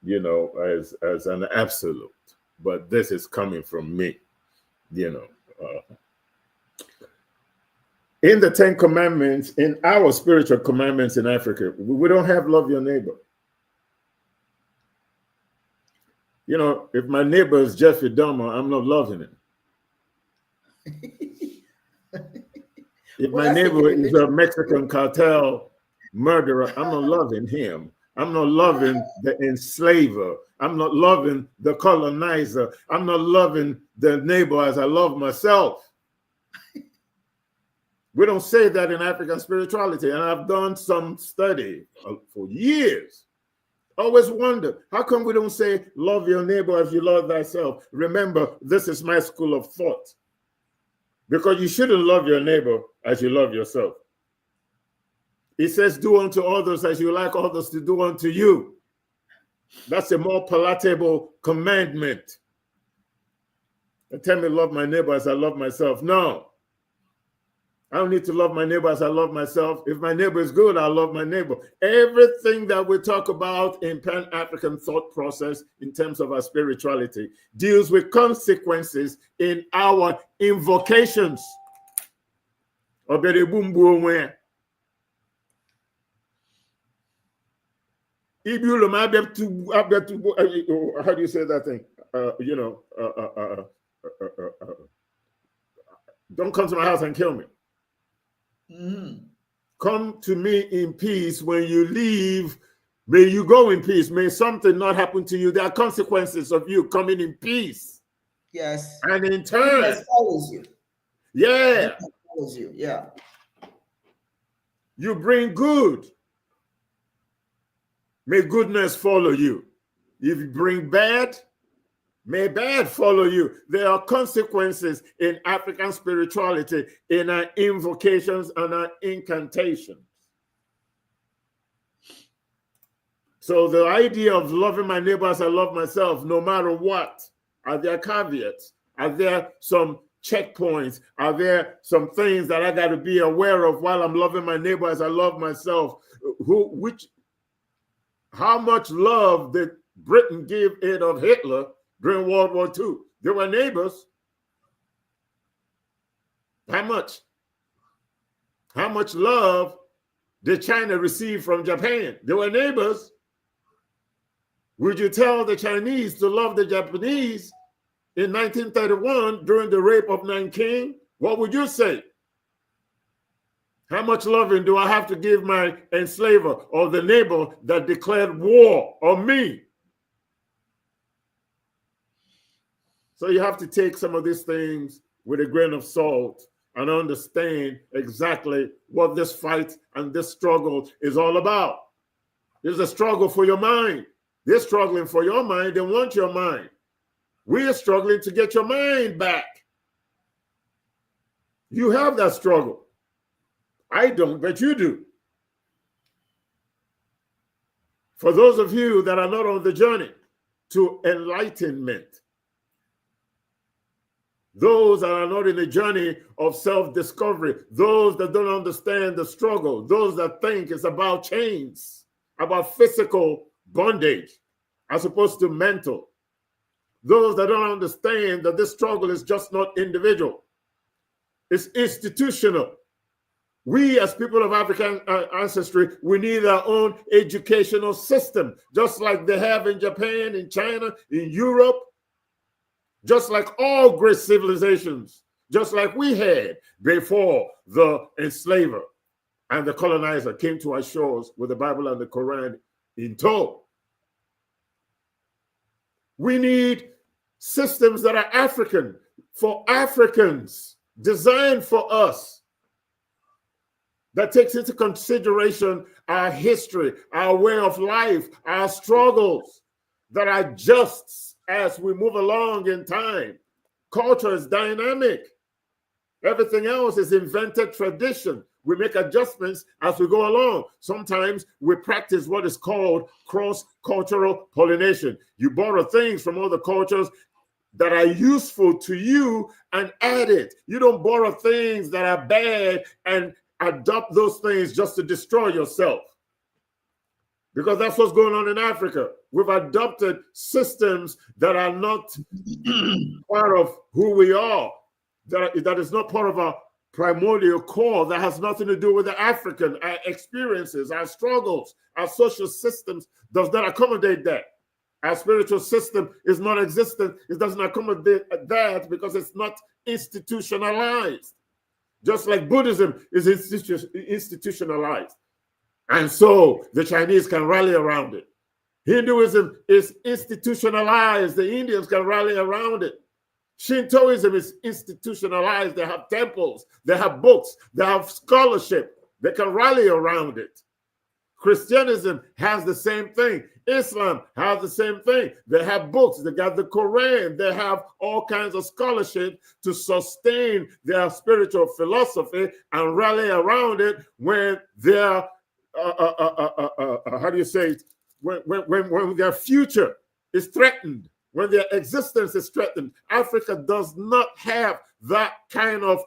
you know, as an absolute. But this is coming from me, you know. In the 10 Commandments, in our spiritual commandments in Africa, we don't have love your neighbor. You know, if my neighbor is Jeffrey Dahmer, I'm not loving him. If my neighbor is a Mexican cartel murderer, I'm not loving him. I'm not loving the enslaver. I'm not loving the colonizer. I'm not loving the neighbor as I love myself. We don't say that in African spirituality. And I've done some study for years. Always wonder, how come we don't say, love your neighbor as you love thyself? Remember, this is my school of thought. Because you shouldn't love your neighbor as you love yourself. It says, do unto others as you like others to do unto you. That's a more palatable commandment. And tell me, love my neighbor as I love myself. No. I don't need to love my neighbor as I love myself. If my neighbor is good, I love my neighbor. Everything that we talk about in Pan-African thought process in terms of our spirituality deals with consequences in our invocations. How do you say that thing? Don't come to my house and kill me. Mm-hmm. Come to me in peace. When you leave, may you go in peace. May something not happen to you. There are consequences of you coming in peace. Yes. And in turn, goodness follows you. Yeah. Goodness follows you. Yeah. You bring good. May goodness follow you. If you bring bad, may bad follow you. There are consequences in African spirituality, in our invocations and our incantations. So the idea of loving my neighbor as I love myself, no matter what, are there caveats? Are there some checkpoints? Are there some things that I got to be aware of while I'm loving my neighbor as I love myself? How much love did Britain give Adolf Hitler during World War II? They were neighbors. How much? How much love did China receive from Japan? They were neighbors. Would you tell the Chinese to love the Japanese in 1931 during the rape of Nanking? What would you say? How much loving do I have to give my enslaver or the neighbor that declared war on me? So you have to take some of these things with a grain of salt and understand exactly what this fight and this struggle is all about. It's a struggle for your mind. They're struggling for your mind. They want your mind. We're struggling to get your mind back. You have that struggle. I don't, but you do. For those of you that are not on the journey to enlightenment, those that are not in the journey of self-discovery, those that don't understand the struggle, those that think it's about chains, about physical bondage as opposed to mental, those that don't understand that this struggle is just not individual, it's institutional. We as people of African ancestry, we need our own educational system, just like they have in Japan, in China, in Europe, just like all great civilizations, just like we had before the enslaver and the colonizer came to our shores with the Bible and the Quran in tow. We need systems that are African, for Africans, designed for us, that takes into consideration our history, our way of life, our struggles, that are just as we move along in time. Culture is dynamic. Everything else is invented tradition. We make adjustments as we go along. Sometimes we practice what is called cross-cultural pollination. You borrow things from other cultures that are useful to you and add it. You don't borrow things that are bad and adopt those things just to destroy yourself. Because that's what's going on in Africa. We've adopted systems that are not part of who we are, that is not part of our primordial core, that has nothing to do with the African, our experiences, our struggles, our social systems does not accommodate that. Our spiritual system is not existent. It doesn't accommodate that because it's not institutionalized. Just like Buddhism is institutionalized. And so the Chinese can rally around it. Hinduism is institutionalized. The Indians can rally around it. Shintoism is institutionalized. They have temples, they have books, they have scholarship. They can rally around it. Christianism has the same thing. Islam has the same thing. They have books. They got the Quran. They have all kinds of scholarship to sustain their spiritual philosophy and rally around it when their how do you say it? When their future is threatened, when their existence is threatened. Africa does not have that kind of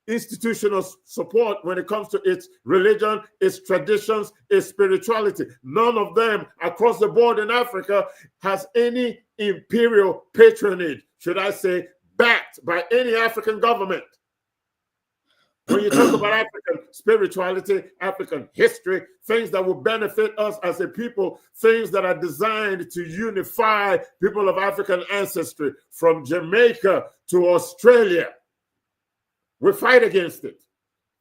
institutional support when it comes to its religion, its traditions, its spirituality. None of them across the board in Africa has any imperial patronage, should I say, backed by any African government. When you talk about African spirituality, African history, things that will benefit us as a people, things that are designed to unify people of African ancestry from Jamaica to Australia, we fight against it.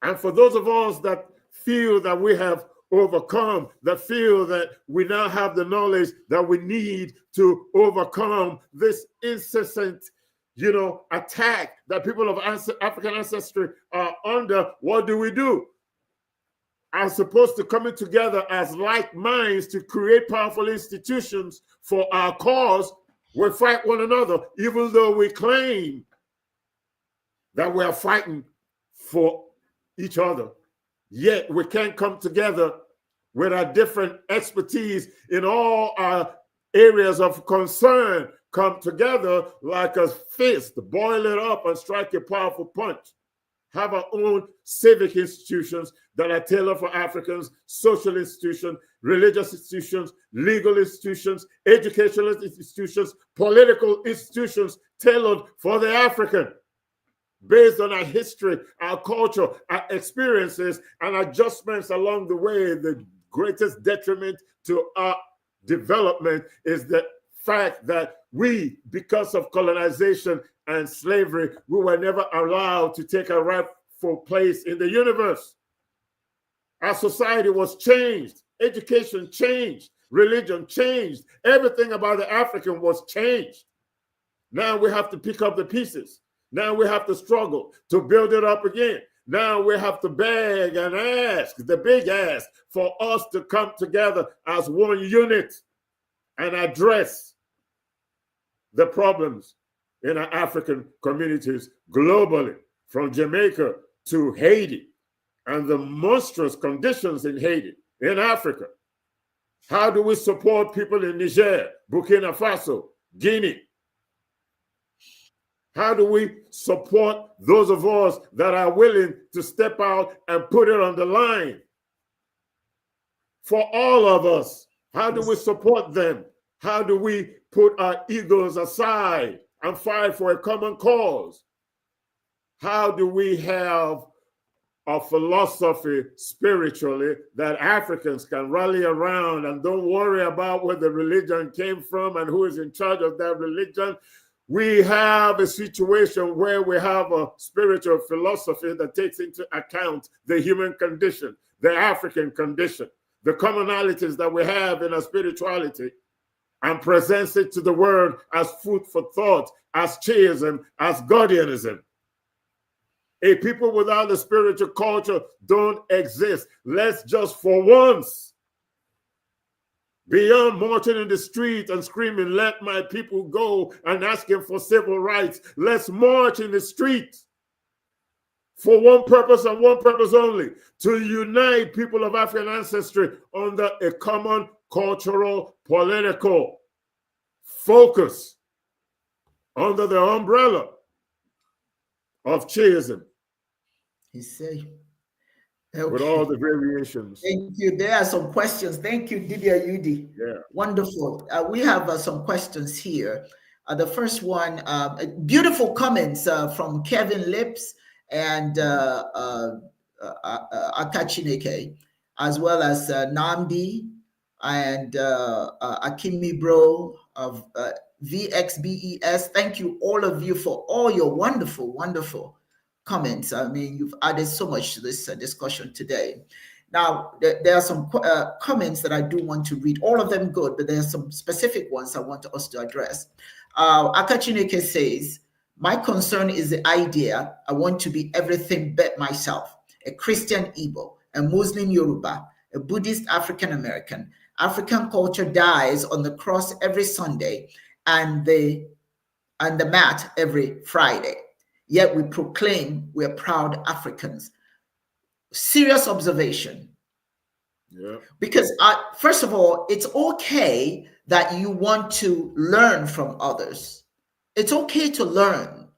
And for those of us that feel that we have overcome, that feel that we now have the knowledge that we need to overcome this incessant attack that people of African ancestry are under, what do? As opposed to coming together as like minds to create powerful institutions for our cause, we fight one another, even though we claim that we are fighting for each other. Yet we can't come together with our different expertise in all our areas of concern, come together like a fist, boil it up and strike a powerful punch. Have our own civic institutions that are tailored for Africans, social institutions, religious institutions, legal institutions, educational institutions, political institutions tailored for the African, based on our history, our culture, our experiences, and adjustments along the way. The greatest detriment to our development is the fact that we, because of colonization and slavery, we were never allowed to take a rightful place in the universe. Our society was changed, education changed, religion changed, everything about the African was changed. Now we have to pick up the pieces. Now we have to struggle to build it up again. Now we have to beg and ask, the big ask, for us to come together as one unit and address the problems in our African communities globally, from Jamaica to Haiti, and the monstrous conditions in Haiti, in Africa. How do we support people in Niger, Burkina Faso, Guinea? How do we support those of us that are willing to step out and put it on the line for all of us? How do we support them? How do we put our egos aside and fight for a common cause? How do we have a philosophy spiritually that Africans can rally around and don't worry about where the religion came from and who is in charge of that religion? We have a situation where we have a spiritual philosophy that takes into account the human condition, the African condition, the commonalities that we have in our spirituality, and presents it to the world as food for thought, as chiism, as guardianism. A people without a spiritual culture don't exist. Let's just for once, beyond marching in the street and screaming, "Let my people go," and asking for civil rights, let's march in the street for one purpose and one purpose only: to unite people of African ancestry under a common cultural, political focus, under the umbrella of chiism. He said, with all the variations. Thank you. There are some questions. Thank you, Didier Yudi. Yeah. Wonderful. We have some questions here. The first one, beautiful comments from Kevin Lips and Akachineke, as well as Namdi and Akimi Bro of VXBES. Thank you, all of you, for all your wonderful, wonderful comments. I mean, you've added so much to this discussion today. Now, there are some comments that I do want to read, all of them good, but there are some specific ones I want us to address. Akachineke says, "My concern is the idea I want to be everything but myself: a Christian Igbo, a Muslim Yoruba, a Buddhist African American. African culture dies on the cross every Sunday and the mat every Friday. Yet we proclaim we're proud Africans." Serious observation. Yeah. Because first of all, it's okay that you want to learn from others. It's okay to learn.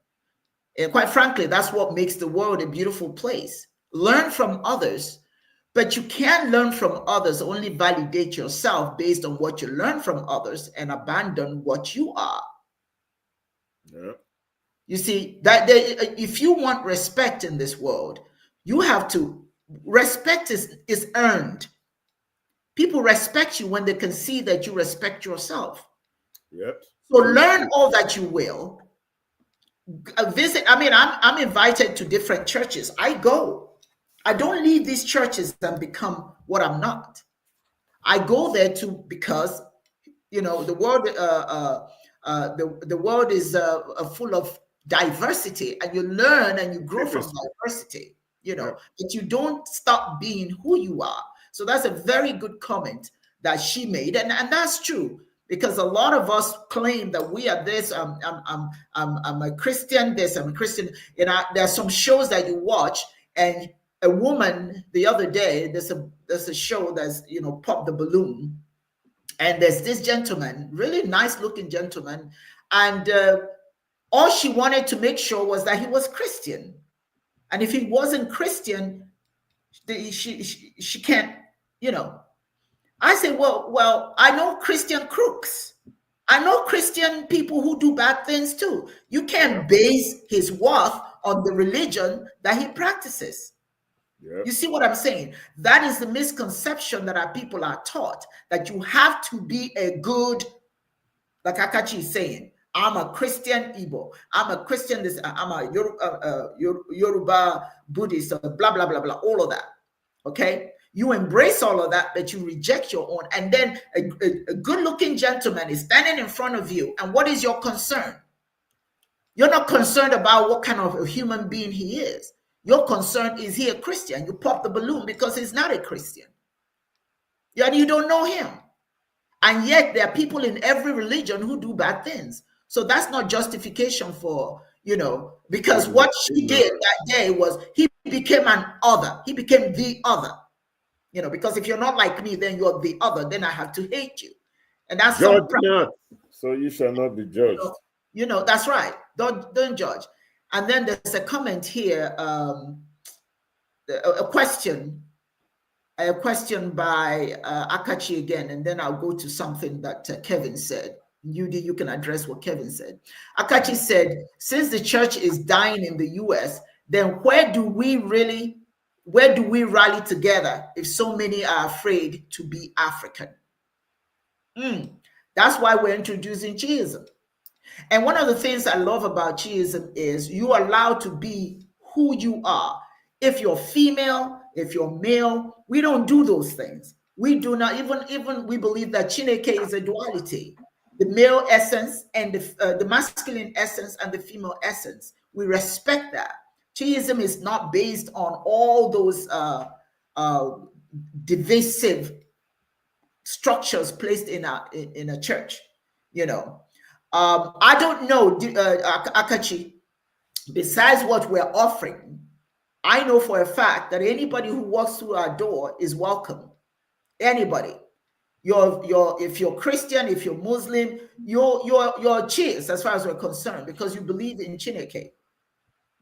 And quite frankly, that's what makes the world a beautiful place. Learn from others, but you can't learn from others, only validate yourself based on what you learn from others and abandon what you are. Yeah. You see, that if you want respect in this world, you have to, respect is earned. People respect you when they can see that you respect yourself. Yep. So learn all that you will. Visit. I mean, I'm invited to different churches. I go. I don't leave these churches and become what I'm not. I go there because the world the world is full of diversity, and you learn and you grow from diversity. But you don't stop being who you are. So that's a very good comment that she made, and that's true. Because a lot of us claim that we are this. I'm a Christian. This, I'm a Christian. There's some shows that you watch, and a woman the other day. There's a show that's Pop the Balloon, and there's this gentleman, really nice looking gentleman, and all she wanted to make sure was that he was Christian, and if he wasn't Christian, she can't. I say, well, I know Christian crooks. I know Christian people who do bad things too. You can't base his worth on the religion that he practices. Yep. You see what I'm saying? That is the misconception that our people are taught, that you have to be a good, like Akachi is saying, I'm a Christian Igbo, I'm a Christian this, I'm a Yoruba Buddhist, blah, blah, blah, blah, all of that. Okay? You embrace all of that, but you reject your own. And then a good-looking gentleman is standing in front of you, and what is your concern? You're not concerned about what kind of a human being he is. Your concern is he a Christian? You pop the balloon because he's not a Christian. And you don't know him. And yet there are people in every religion who do bad things. So that's not justification for, because what she did that day was he became an other. He became the other. Because if you're not like me, then you're the other. Then I have to hate you. And that's judge not, so you shall not be judged. That's right. Don't judge. And then there's a comment here, a question by Akachi again, and then I'll go to something that Kevin said. You can address what Kevin said. Akachi said, since the church is dying in the US, then where do we rally together if so many are afraid to be African? That's why we're introducing Chiism. And one of the things I love about Chiism is you're allowed to be who you are. If you're female, if you're male, we don't do those things. We do not even we believe that Chineke is a duality, the male essence and the masculine essence and the female essence. We respect that. Chiism is not based on all those divisive structures placed in a church. I don't know, Akachi, besides what we're offering, I know for a fact that anybody who walks through our door is welcome. Anybody. If you're Christian, if you're Muslim, you're Chi's as far as we're concerned, because you believe in Chineke.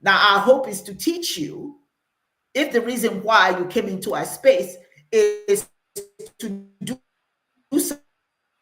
Now, our hope is to teach you, if the reason why you came into our space is to do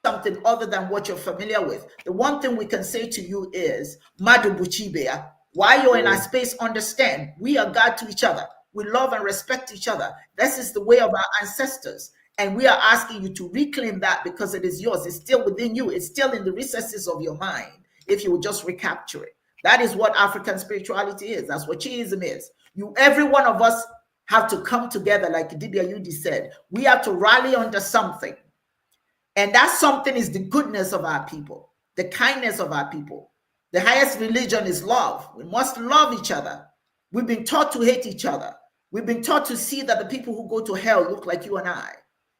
something other than what you're familiar with. The one thing we can say to you is, Madu Buchibea, while you're in our space, understand, we are God to each other. We love and respect each other. This is the way of our ancestors. And we are asking you to reclaim that because it is yours. It's still within you. It's still in the recesses of your mind, if you would just recapture it. That is what African spirituality is. That's what Chiism is. Every one of us have to come together, like Dibia Yudi said. We have to rally under something. And that something is the goodness of our people, the kindness of our people. The highest religion is love. We must love each other. We've been taught to hate each other. We've been taught to see that the people who go to hell look like you and I.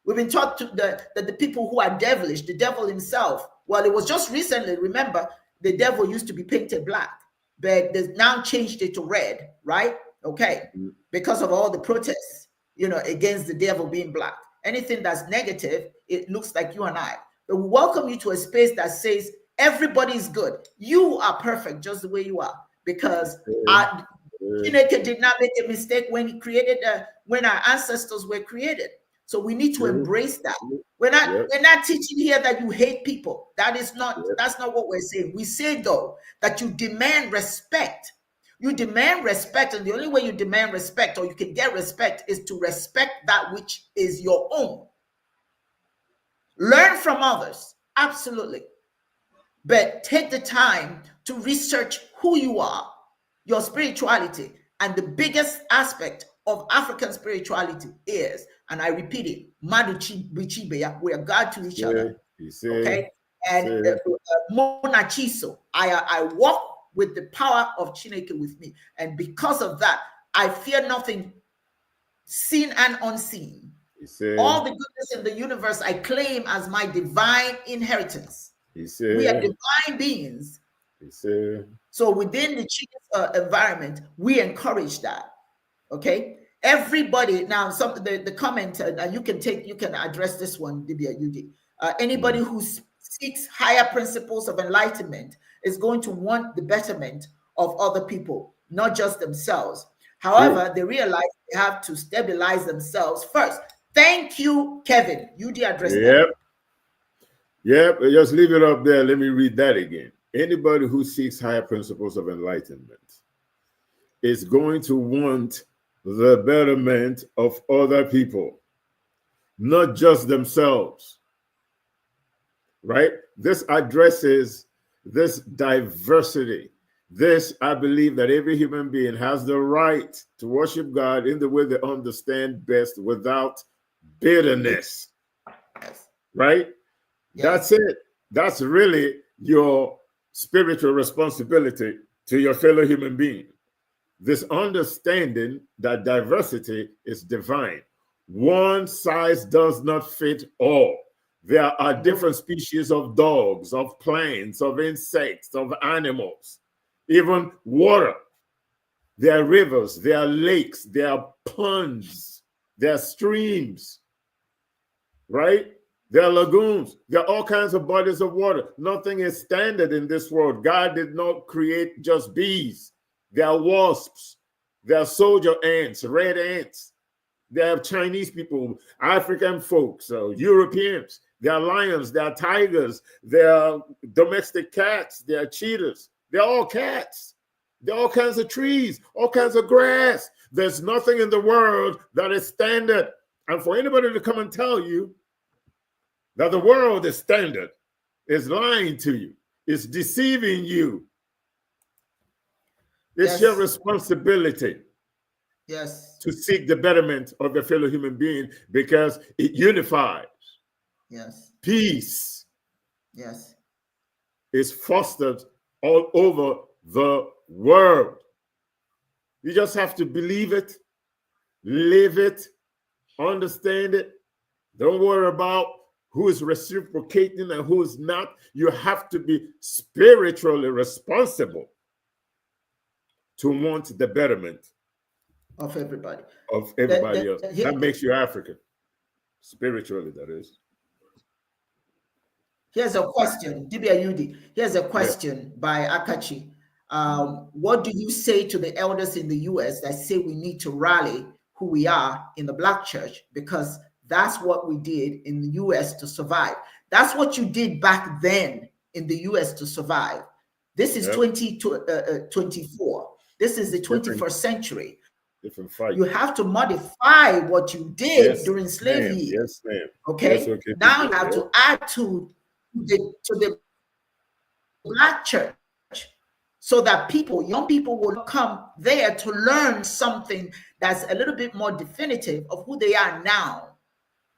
We've been taught that the people who are devilish, the devil himself, well, it was just recently, remember, the devil used to be painted black, but they've now changed it to red, right? Okay, because of all the protests, against the devil being black. Anything that's negative, it looks like you and I. But we welcome you to a space that says everybody's good. You are perfect just the way you are. because Chineke did not make a mistake when he created, when our ancestors were created. So we need to embrace that. We're not teaching here that you hate people. That is not, that's not what we're saying. We say though that you demand respect. You demand respect, and the only way you demand respect or you can get respect is to respect that which is your own. Learn from others, absolutely. But take the time to research who you are, your spirituality, and the biggest aspect of African spirituality is, and I repeat it, Maduchi Bichibeya, we are God to each other. Okay? And Monachiso, I walk with the power of Chineke with me. And because of that, I fear nothing seen and unseen. All the goodness in the universe I claim as my divine inheritance. We are divine beings. So within the Chinese environment, we encourage that. Okay? Everybody, now the comment, and you can address this one, Dibia Yudi. Anybody who seeks higher principles of enlightenment is going to want the betterment of other people, not just themselves. However, they realize they have to stabilize themselves first. Thank you, Kevin. You did address that. Yep, just leave it up there. Let me read that again. Anybody who seeks higher principles of enlightenment is going to want the betterment of other people, not just themselves. Right? This addresses this diversity. This, I believe that every human being has the right to worship God in the way they understand best without bitterness. Right? That's it. That's really your spiritual responsibility to your fellow human being. This understanding that diversity is divine. One size does not fit all. There are different species of dogs, of plants, of insects, of animals, even water. There are rivers, there are lakes, there are ponds, there are streams, right? There are lagoons. There are all kinds of bodies of water. Nothing is standard in this world. God did not create just bees. There are wasps. There are soldier ants, red ants. There are Chinese people, African folks, Europeans. There are lions. There are tigers. There are domestic cats. There are cheetahs. They're all cats. There are all kinds of trees, all kinds of grass. There's nothing in the world that is standard. And for anybody to come and tell you that the world is standard, is lying to you, is deceiving you. It's your responsibility to seek the betterment of your fellow human being because it unifies. Peace is fostered all over the world. You just have to believe it, live it, understand it. Don't worry about who is reciprocating and who is not. You have to be spiritually responsible to want the betterment of everybody. Of everybody else. That makes you African. Spiritually, that is. Here's a question, Dibia Yudi. Here's a question by Akachi. What do you say to the elders in the US that say we need to rally who we are in the Black church? Because that's what we did in the US to survive. That's what you did back then in the US to survive. This is 2024. This is the 21st century. Different fight. You have to modify what you did during slavery. Yes, ma'am. Okay? Yes, okay. Now you have to add to the Black church so that young people will come there to learn something that's a little bit more definitive of who they are now.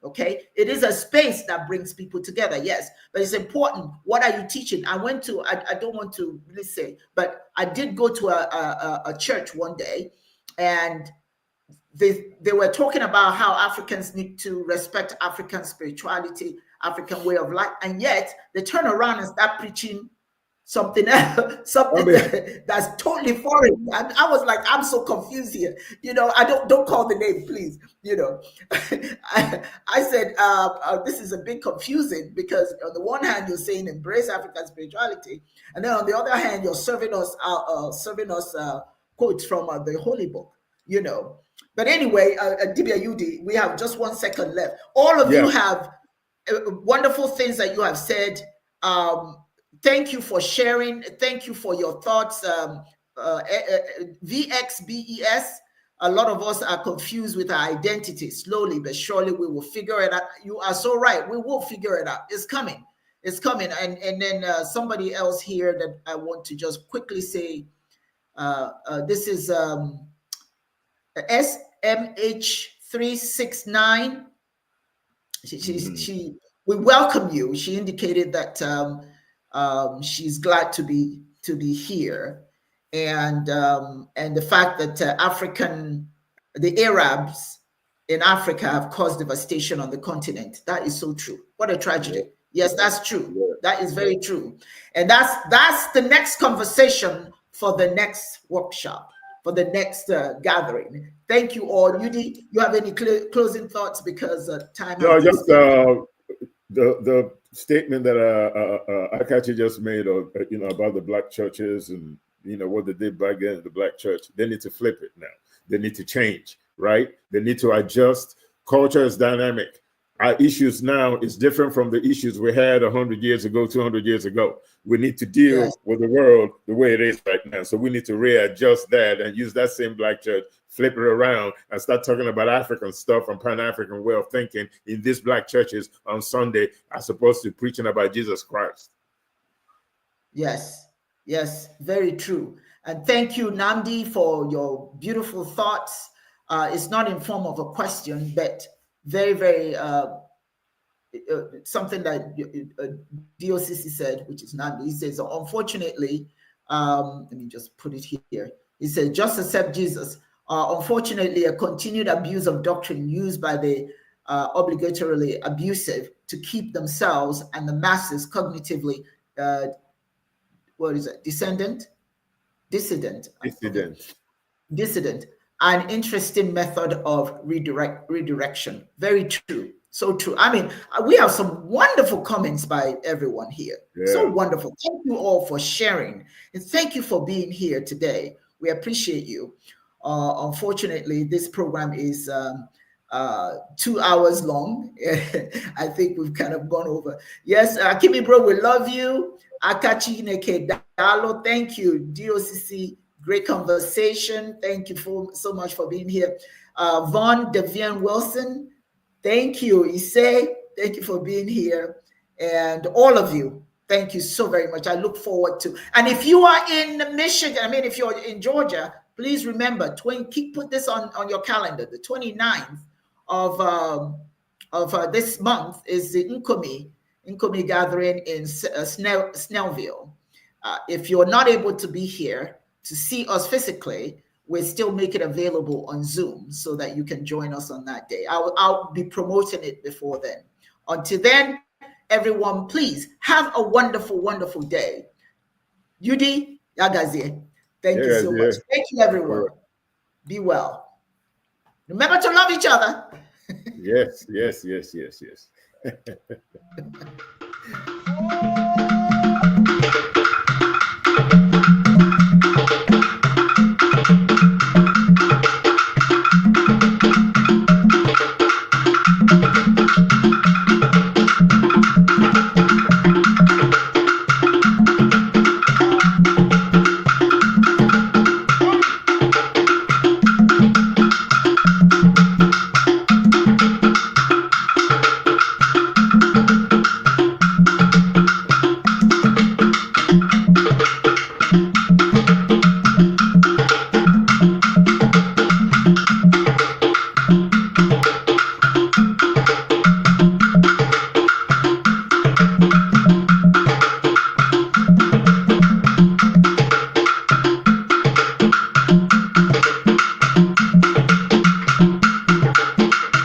Okay, it is a space that brings people together, yes, but it's important. What are you teaching? I don't want to really say, but I did go to a church one day, and they were talking about how Africans need to respect African spirituality, African way of life, and yet they turn around and start preaching something else, something that's totally foreign. I was like, I'm so confused here. I don't call the name, please. I said, this is a bit confusing because on the one hand you're saying embrace African spirituality, and then on the other hand you're serving us quotes from the Holy Book. But anyway, Dibia Yudi, we have just 1 second left. All of you have wonderful things that you have said. Thank you for sharing. Thank you for your thoughts. VXBES. A lot of us are confused with our identity. Slowly but surely, we will figure it out. You are so right. We will figure it out. It's coming. It's coming. And then somebody else here that I want to just quickly say, this is SMH369. We welcome you. She indicated that she's glad to be here, and the fact that the Arabs in Africa have caused devastation on the continent. That is so true. What a tragedy. Yes, that's true. That is very true, and that's the next conversation for the next workshop, for the next gathering. Thank you all. Yudi, you have any closing thoughts, because time has just the statement that Akachi just made, about the black churches and what they did back then, the black church. They need to flip it now. They need to change, right? They need to adjust. Culture is dynamic. Our issues now is different from the issues we had 100 years ago, 200 years ago. We need to deal with the world the way it is right now. So we need to readjust that and use that same black church, flip it around, and start talking about African stuff and Pan-African way of thinking in these black churches on Sunday, as opposed to preaching about Jesus Christ. Yes, very true. And thank you, Namdi, for your beautiful thoughts. It's not in form of a question, but very, very something that DOCC said, which is Namdi. He says, unfortunately, let me just put it here. He said, just accept Jesus. Unfortunately, a continued abuse of doctrine used by the obligatorily abusive to keep themselves and the masses cognitively, dissident, an interesting method of redirection. Very true. So true. I mean, we have some wonderful comments by everyone here. So wonderful. Thank you all for sharing. And thank you for being here today. We appreciate you. Unfortunately, this program is 2 hours long. I think we've kind of gone over. Yes, Kimi bro, we love you. Akachi Neke Dalo, thank you. DOCC, great conversation. Thank you so much for being here. Vaughn Devian Wilson, thank you. Issei, thank you for being here. And all of you, thank you so very much. I look forward to. And if you are in Michigan, if you're in Georgia, please remember, put this on your calendar. The 29th of this month is the Nkomi gathering in Snellville. If you're not able to be here to see us physically, we'll still make it available on Zoom so that you can join us on that day. I'll be promoting it before then. Until then, everyone, please have a wonderful, wonderful day. Yudi, Yagazie, thank you so much. Thank you, everyone. Be well. Remember to love each other. Yes.